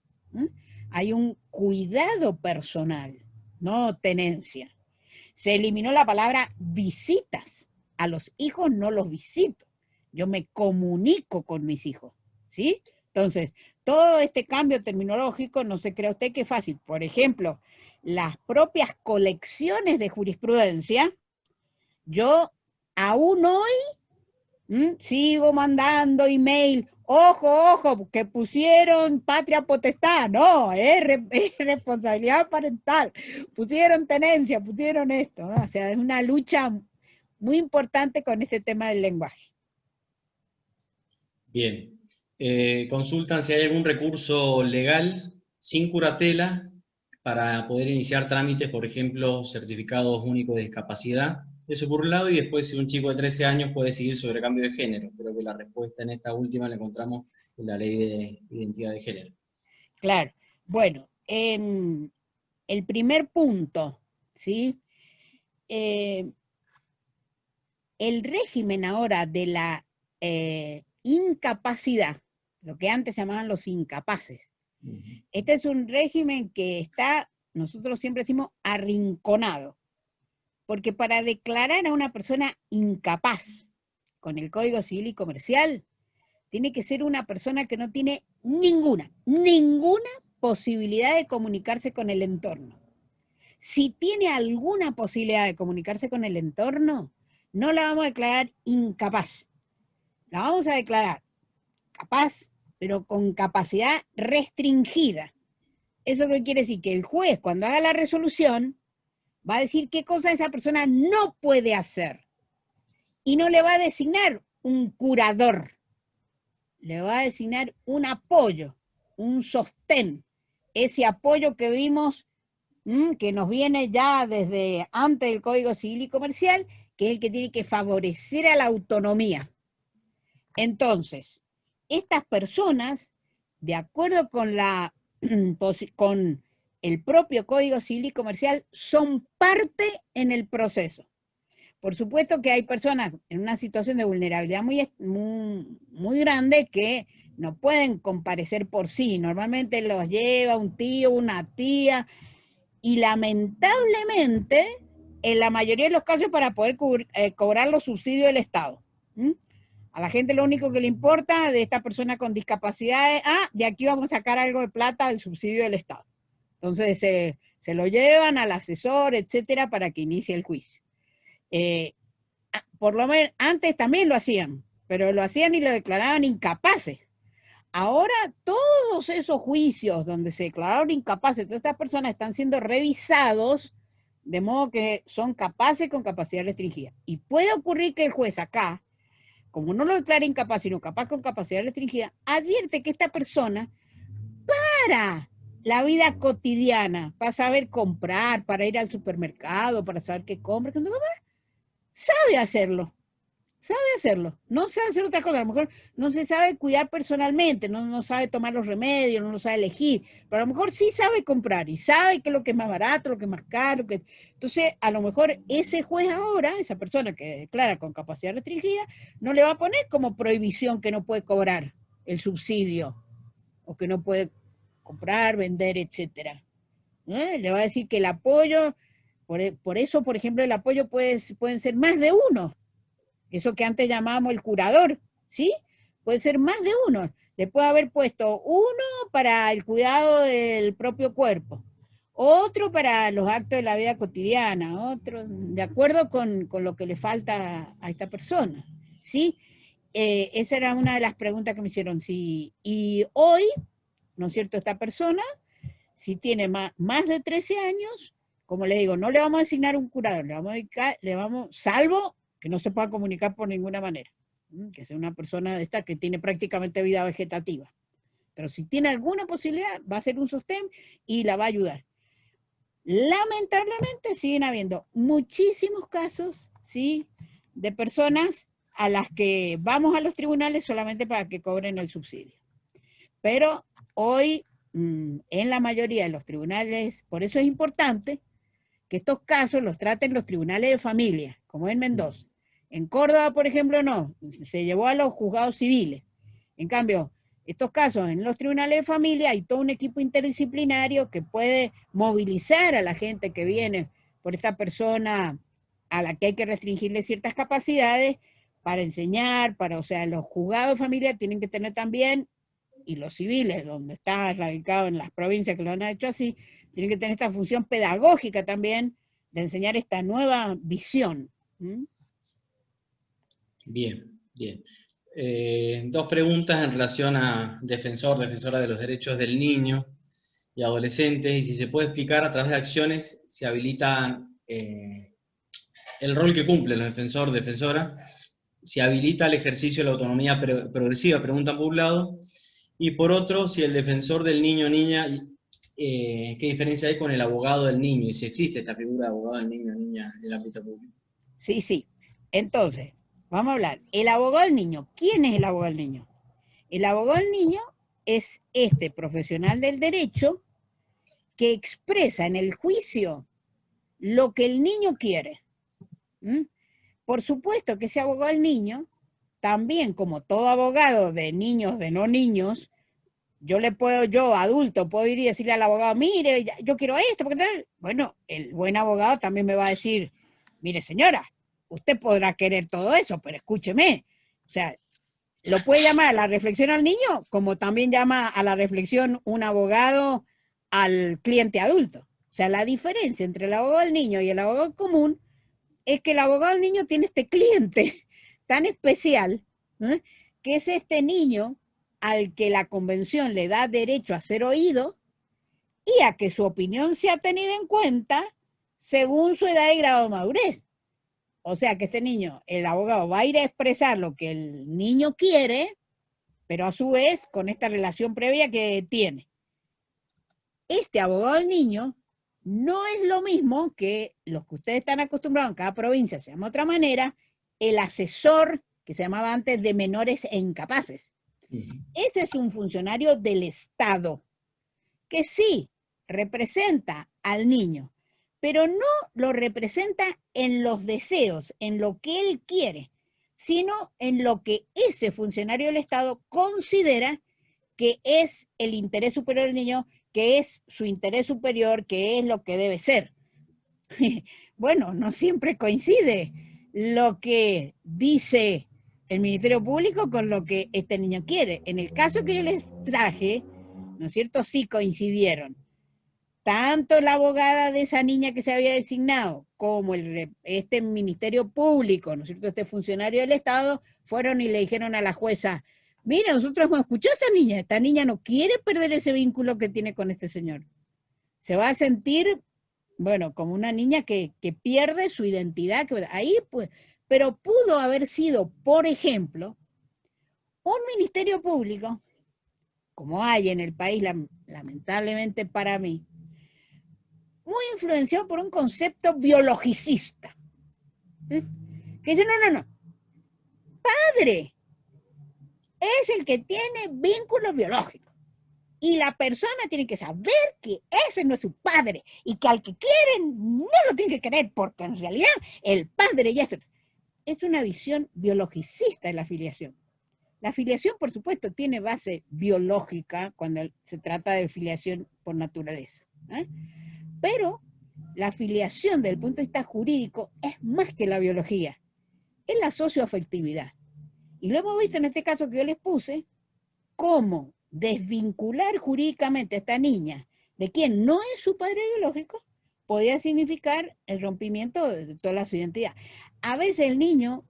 Hay un cuidado personal, no tenencia. Se eliminó la palabra visitas. A los hijos no los visito. Yo me comunico con mis hijos, ¿sí? Entonces, todo este cambio terminológico, no se crea usted que es fácil. Por ejemplo, las propias colecciones de jurisprudencia, yo aún hoy sigo mandando email. Ojo, ojo, que pusieron patria potestad. No, es responsabilidad parental. Pusieron tenencia, pusieron esto, ¿no? O sea, es una lucha muy importante con este tema del lenguaje. Bien. Consultan si hay algún recurso legal sin curatela para poder iniciar trámites, por ejemplo, certificados únicos de discapacidad. Eso por un lado, y después si un chico de 13 años puede seguir sobre cambio de género. Creo que la respuesta en esta última la encontramos en la ley de identidad de género. Claro. Bueno, el primer punto, ¿sí? El régimen ahora de la incapacidad, lo que antes se llamaban los incapaces. Este es un régimen que está, nosotros siempre decimos, arrinconado. Porque para declarar a una persona incapaz con el Código Civil y Comercial, tiene que ser una persona que no tiene ninguna posibilidad de comunicarse con el entorno. Si tiene alguna posibilidad de comunicarse con el entorno, no la vamos a declarar incapaz. La vamos a declarar capaz, pero con capacidad restringida. ¿Eso qué quiere decir? Que el juez, cuando haga la resolución, va a decir qué cosa esa persona no puede hacer. Y no le va a designar un curador. Le va a designar un apoyo, un sostén. Ese apoyo que vimos, que nos viene ya desde antes del Código Civil y Comercial, que es el que tiene que favorecer a la autonomía. Entonces, estas personas, de acuerdo con el propio Código Civil y Comercial, son parte en el proceso. Por supuesto que hay personas en una situación de vulnerabilidad muy grande que no pueden comparecer por sí. Normalmente los lleva un tío, una tía, y lamentablemente, en la mayoría de los casos, para poder cobrar los subsidios del Estado. A la gente lo único que le importa de esta persona con discapacidad es, de aquí vamos a sacar algo de plata del subsidio del Estado. Entonces se lo llevan al asesor, etcétera, para que inicie el juicio. Por lo menos antes también lo hacían, pero lo hacían y lo declaraban incapaces. Ahora todos esos juicios donde se declararon incapaces, todas estas personas están siendo revisados de modo que son capaces con capacidad restringida. Y puede ocurrir que el juez acá, como no lo declara incapaz, sino capaz con capacidad restringida, advierte que esta persona, para la vida cotidiana, para saber comprar, para ir al supermercado, para saber qué compra, sabe hacerlo. sabe hacerlo, no sabe hacer otra cosa, a lo mejor no se sabe cuidar personalmente, no sabe tomar los remedios, no lo sabe elegir, pero a lo mejor sí sabe comprar y sabe qué es lo que es más barato, lo que es más caro. Entonces, a lo mejor ese juez ahora, esa persona que declara con capacidad restringida, no le va a poner como prohibición que no puede cobrar el subsidio o que no puede comprar, vender, etcétera. Le va a decir que el apoyo, por eso, por ejemplo, el apoyo pueden ser más de uno. Eso que antes llamábamos el curador, ¿sí? Puede ser más de uno. Le puede haber puesto uno para el cuidado del propio cuerpo, otro para los actos de la vida cotidiana, otro de acuerdo con lo que le falta a esta persona, ¿sí? Esa era una de las preguntas que me hicieron. Sí, y hoy, ¿no es cierto?, esta persona, si tiene más de 13 años, como le digo, no le vamos a asignar un curador, salvo que no se pueda comunicar por ninguna manera, que sea una persona de esta que tiene prácticamente vida vegetativa. Pero si tiene alguna posibilidad, va a ser un sostén y la va a ayudar. Lamentablemente siguen habiendo muchísimos casos, ¿sí?, de personas a las que vamos a los tribunales solamente para que cobren el subsidio. Pero hoy, en la mayoría de los tribunales, por eso es importante que estos casos los traten los tribunales de familia, como en Mendoza. En Córdoba, por ejemplo, no, se llevó a los juzgados civiles. En cambio, estos casos en los tribunales de familia hay todo un equipo interdisciplinario que puede movilizar a la gente que viene por esta persona a la que hay que restringirle ciertas capacidades para enseñar, o sea, los juzgados de familia tienen que tener también, y los civiles, donde está radicado en las provincias que lo han hecho así, tienen que tener esta función pedagógica también de enseñar esta nueva visión. Bien, bien. Dos preguntas en relación a defensora de los derechos del niño y adolescente, y si se puede explicar a través de acciones si habilitan el rol que cumple el defensora, si habilita el ejercicio de la autonomía progresiva, preguntan por un lado, y por otro, si el defensor del niño o niña, ¿qué diferencia hay con el abogado del niño? Y si existe esta figura de abogado del niño o niña en el ámbito público. Sí, sí. Entonces, vamos a hablar. El abogado del niño. ¿Quién es el abogado del niño? El abogado del niño es este profesional del derecho que expresa en el juicio lo que el niño quiere. Por supuesto que ese abogado del niño, también como todo abogado de niños, de no niños, yo adulto, puedo ir y decirle al abogado, mire, yo quiero esto, porque tal. Bueno, el buen abogado también me va a decir, mire señora, usted podrá querer todo eso, pero escúcheme. O sea, lo puede llamar a la reflexión al niño, como también llama a la reflexión un abogado al cliente adulto. O sea, la diferencia entre el abogado del niño y el abogado común es que el abogado del niño tiene este cliente tan especial, que es este niño al que la convención le da derecho a ser oído y a que su opinión sea tenida en cuenta según su edad y grado de madurez. O sea que este niño, el abogado va a ir a expresar lo que el niño quiere, pero a su vez con esta relación previa que tiene. Este abogado del niño no es lo mismo que los que ustedes están acostumbrados en cada provincia, se llama de otra manera, el asesor que se llamaba antes de menores e incapaces. Ese es un funcionario del Estado que sí representa al niño, pero no lo representa en los deseos, en lo que él quiere, sino en lo que ese funcionario del Estado considera que es el interés superior del niño, que es su interés superior, que es lo que debe ser. Bueno, no siempre coincide lo que dice el Ministerio Público con lo que este niño quiere. En el caso que yo les traje, ¿no es cierto?, sí coincidieron. Tanto la abogada de esa niña que se había designado como este Ministerio Público, ¿no es cierto?, este funcionario del Estado, fueron y le dijeron a la jueza, mira, nosotros hemos escuchado a esta niña no quiere perder ese vínculo que tiene con este señor. Se va a sentir, bueno, como una niña que pierde su identidad, ahí pues, pero pudo haber sido, por ejemplo, un ministerio público, como hay en el país, lamentablemente para mí, muy influenciado por un concepto biologicista. Que dice, no, padre es el que tiene vínculos biológicos. Y la persona tiene que saber que ese no es su padre y que al que quieren no lo tiene que querer, porque en realidad el padre ya es una visión biologicista de la filiación. La filiación, por supuesto, tiene base biológica cuando se trata de filiación por naturaleza, ¿eh? Pero la filiación desde el punto de vista jurídico es más que la biología, es la socioafectividad. Y lo hemos visto en este caso que yo les puse, cómo desvincular jurídicamente a esta niña de quien no es su padre biológico podía significar el rompimiento de toda su identidad. A veces el niño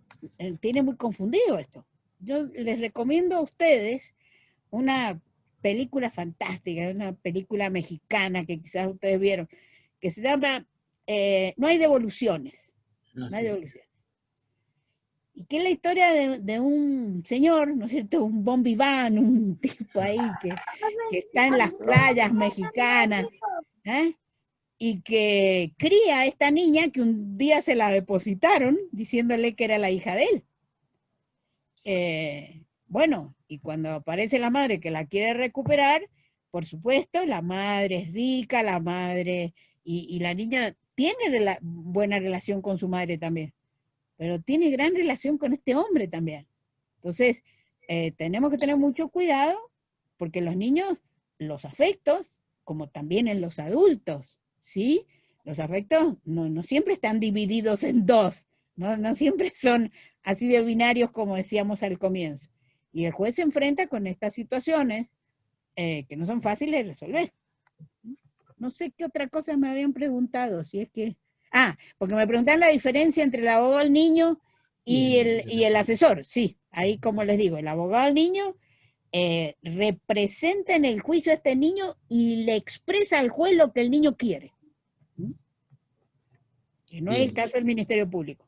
tiene muy confundido esto. Yo les recomiendo a ustedes una película fantástica, una película mexicana que quizás ustedes vieron, que se llama No hay devoluciones. No hay devoluciones. Y que es la historia de un señor, ¿no es cierto? Un bon vivant, un tipo ahí que está en las playas mexicanas, ¿eh? Y que cría a esta niña que un día se la depositaron diciéndole que era la hija de él. Bueno, y cuando aparece la madre que la quiere recuperar, por supuesto, la madre es rica, la madre, y la niña tiene buena relación con su madre también, pero tiene gran relación con este hombre también. Entonces, tenemos que tener mucho cuidado, porque los niños, los afectos, como también en los adultos, ¿sí? Los afectos no siempre están divididos en dos, no siempre son así de binarios como decíamos al comienzo. Y el juez se enfrenta con estas situaciones que no son fáciles de resolver. No sé qué otra cosa me habían preguntado, si es que... porque me preguntan la diferencia entre el abogado del niño y el asesor. Sí, ahí como les digo, el abogado del niño representa en el juicio a este niño y le expresa al juez lo que el niño quiere. Que no es el caso del Ministerio Público.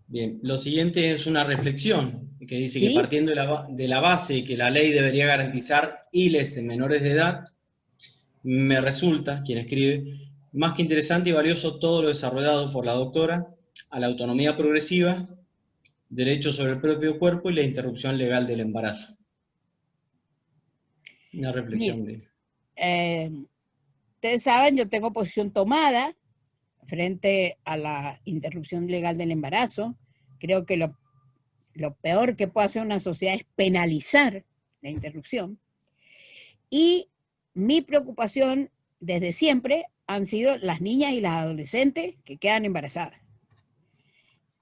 Bien, lo siguiente es una reflexión que dice ¿Sí? que partiendo de la base que la ley debería garantizar ILES en menores de edad, me resulta, quien escribe, más que interesante y valioso todo lo desarrollado por la doctora a la autonomía progresiva, derecho sobre el propio cuerpo y la interrupción legal del embarazo. Una reflexión de... Ustedes saben, yo tengo posición tomada frente a la interrupción legal del embarazo. Creo que lo peor que puede hacer una sociedad es penalizar la interrupción. Y mi preocupación desde siempre han sido las niñas y las adolescentes que quedan embarazadas.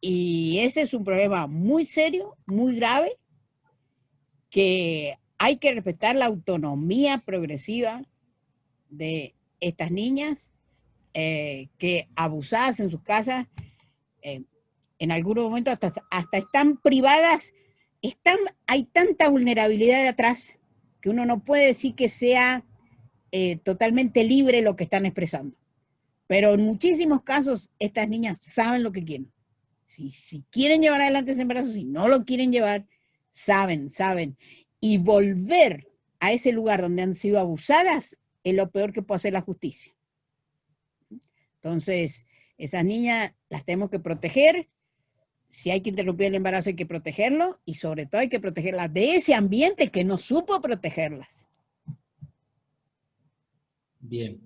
Y ese es un problema muy serio, muy grave, que hay que respetar la autonomía progresiva de estas niñas, que abusadas en sus casas, en algunos momentos hasta están privadas, hay tanta vulnerabilidad de atrás que uno no puede decir que sea totalmente libre lo que están expresando. Pero en muchísimos casos estas niñas saben lo que quieren. Si quieren llevar adelante ese embarazo, si no lo quieren llevar, saben. Y volver a ese lugar donde han sido abusadas es lo peor que puede hacer la justicia. Entonces, esas niñas las tenemos que proteger. Si hay que interrumpir el embarazo, hay que protegerlo. Y sobre todo hay que protegerlas de ese ambiente que no supo protegerlas. Bien.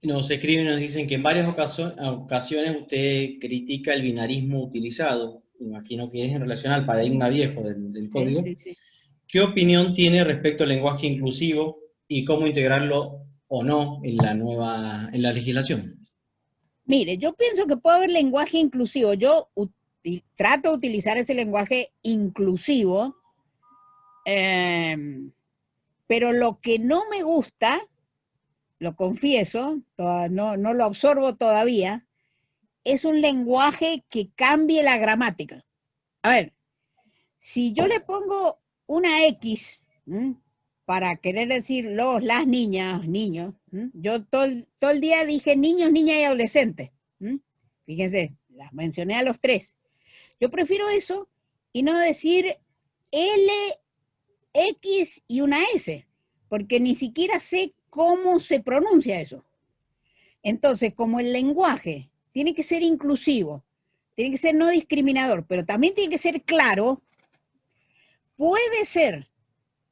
Nos escriben y nos dicen que en varias ocasiones usted critica el binarismo utilizado. Imagino que es en relación al paradigma viejo del código. Sí. ¿Qué opinión tiene respecto al lenguaje inclusivo y cómo integrarlo o no en la legislación? Mire, yo pienso que puede haber lenguaje inclusivo. Yo trato de utilizar ese lenguaje inclusivo, pero lo que no me gusta, lo confieso, no lo absorbo todavía, es un lenguaje que cambie la gramática. A ver, si yo le pongo una X para querer decir las niñas, niños, yo todo el día dije niños, niñas y adolescentes. Fíjense, las mencioné a los tres. Yo prefiero eso y no decir L, X y una S, porque ni siquiera sé cómo se pronuncia eso. Entonces, como el lenguaje tiene que ser inclusivo, tiene que ser no discriminador, pero también tiene que ser claro. Puede ser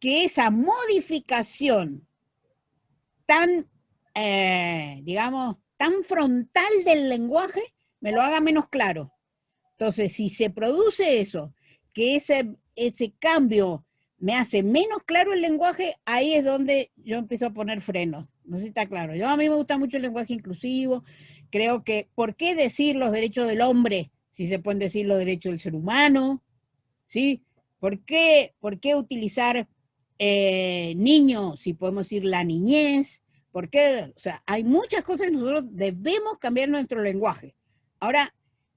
que esa modificación tan, digamos, tan frontal del lenguaje me lo haga menos claro. Entonces, si se produce eso, que ese cambio me hace menos claro el lenguaje, ahí es donde yo empiezo a poner frenos. No sé si está claro. A mí me gusta mucho el lenguaje inclusivo. Creo que, ¿por qué decir los derechos del hombre si se pueden decir los derechos del ser humano? ¿Sí? ¿Por qué utilizar niño si podemos decir la niñez? ¿Por qué? O sea, hay muchas cosas que nosotros debemos cambiar nuestro lenguaje. Ahora,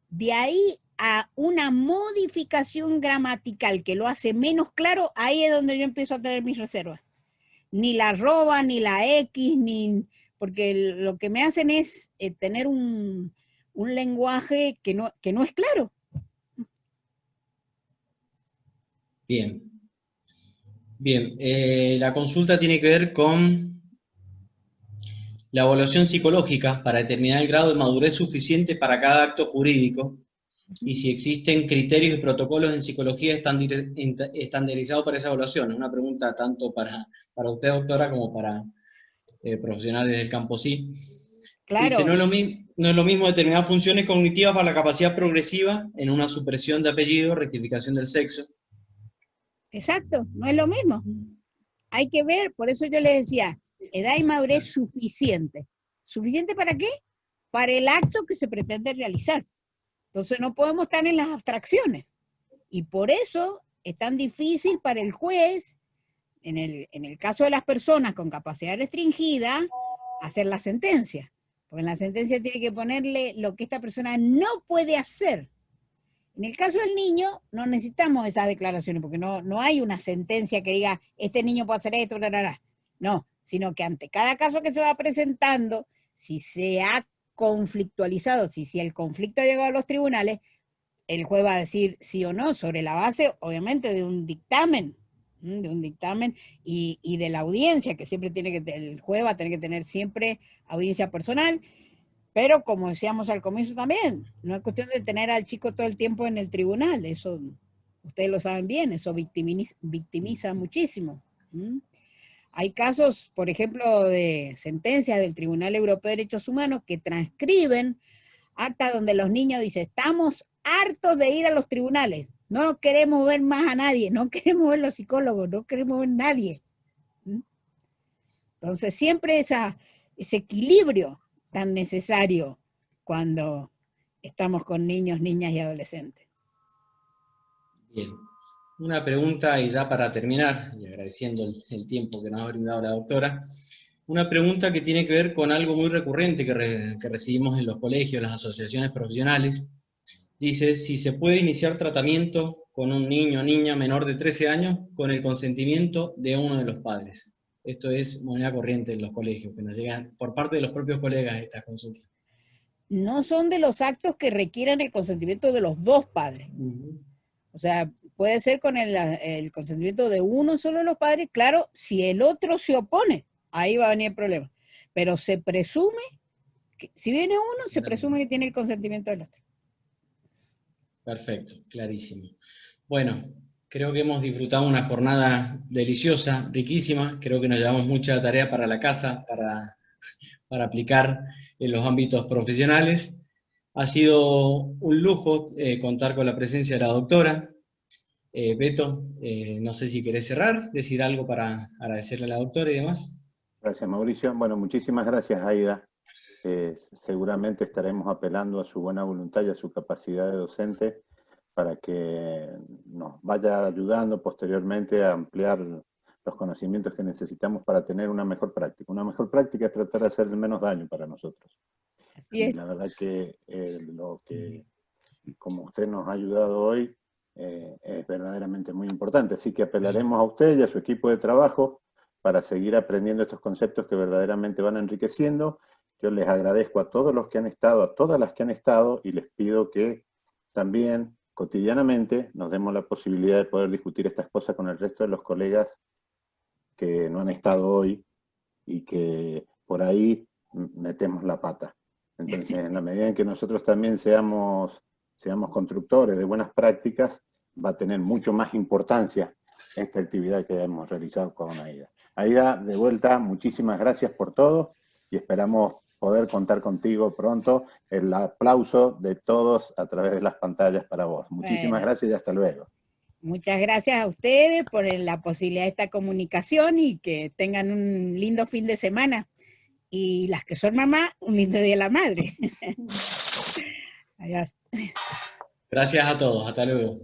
de ahí a una modificación gramatical que lo hace menos claro, ahí es donde yo empiezo a tener mis reservas. Ni la arroba, ni la X, porque lo que me hacen es tener un lenguaje que no es claro. Bien. Bien, la consulta tiene que ver con la evaluación psicológica para determinar el grado de madurez suficiente para cada acto jurídico y si existen criterios y protocolos en psicología estandarizados para esa evaluación. Es una pregunta tanto para usted, doctora, como para profesionales del campo sí. Claro. Dice, no es lo mismo determinar funciones cognitivas para la capacidad progresiva en una supresión de apellido, rectificación del sexo. Exacto, no es lo mismo. Hay que ver, por eso yo les decía, edad y madurez suficiente. ¿Suficiente para qué? Para el acto que se pretende realizar. Entonces no podemos estar en las abstracciones. Y por eso es tan difícil para el juez, en el caso de las personas con capacidad restringida, hacer la sentencia. Porque en la sentencia tiene que ponerle lo que esta persona no puede hacer. En el caso del niño, no necesitamos esas declaraciones, porque no hay una sentencia que diga, este niño puede hacer esto, bla, bla, bla. No, sino que ante cada caso que se va presentando, si se ha conflictualizado, si el conflicto ha llegado a los tribunales, el juez va a decir sí o no, sobre la base, obviamente, de un dictamen y de la audiencia, que siempre el juez va a tener que tener siempre audiencia personal. Pero como decíamos al comienzo también, no es cuestión de tener al chico todo el tiempo en el tribunal, eso ustedes lo saben bien, eso victimiza muchísimo. Hay casos, por ejemplo, de sentencias del Tribunal Europeo de Derechos Humanos que transcriben actas donde los niños dicen, estamos hartos de ir a los tribunales, no queremos ver más a nadie, no queremos ver los psicólogos, no queremos ver a nadie. Entonces siempre ese equilibrio tan necesario cuando estamos con niños, niñas y adolescentes. Bien. Una pregunta, y ya para terminar, y agradeciendo el tiempo que nos ha brindado la doctora, una pregunta que tiene que ver con algo muy recurrente que recibimos en los colegios, las asociaciones profesionales. Dice, si se puede iniciar tratamiento con un niño o niña menor de 13 años con el consentimiento de uno de los padres. Esto es moneda corriente en los colegios, que nos llegan por parte de los propios colegas estas consultas. No son de los actos que requieran el consentimiento de los dos padres. O sea, puede ser con el consentimiento de uno solo de los padres, claro, si el otro se opone, ahí va a venir el problema. Pero se presume, que, si viene uno, se presume que tiene el consentimiento del otro. Perfecto, clarísimo. Bueno, creo que hemos disfrutado una jornada deliciosa, riquísima. Creo que nos llevamos mucha tarea para la casa, para aplicar en los ámbitos profesionales. Ha sido un lujo contar con la presencia de la doctora. Beto, no sé si querés cerrar, decir algo para agradecerle a la doctora y demás. Gracias, Mauricio. Bueno, muchísimas gracias, Aida. Seguramente estaremos apelando a su buena voluntad y a su capacidad de docente para que nos vaya ayudando posteriormente a ampliar los conocimientos que necesitamos para tener una mejor práctica. Una mejor práctica es tratar de hacer el menos daño para nosotros. Y la verdad que lo que, como usted nos ha ayudado hoy, es verdaderamente muy importante. Así que apelaremos a usted y a su equipo de trabajo para seguir aprendiendo estos conceptos que verdaderamente van enriqueciendo. Yo les agradezco a todos los que han estado, a todas las que han estado, y les pido que también cotidianamente nos demos la posibilidad de poder discutir estas cosas con el resto de los colegas que no han estado hoy y que por ahí metemos la pata. Entonces, en la medida en que nosotros también seamos seamos constructores de buenas prácticas, va a tener mucho más importancia esta actividad que hemos realizado con AIDA. AIDA, de vuelta, muchísimas gracias por todo y esperamos poder contar contigo pronto. El aplauso de todos a través de las pantallas para vos. Muchísimas gracias y hasta luego. Muchas gracias a ustedes por la posibilidad de esta comunicación y que tengan un lindo fin de semana. Y las que son mamá, un lindo Día de la Madre. Adiós. Gracias a todos, hasta luego.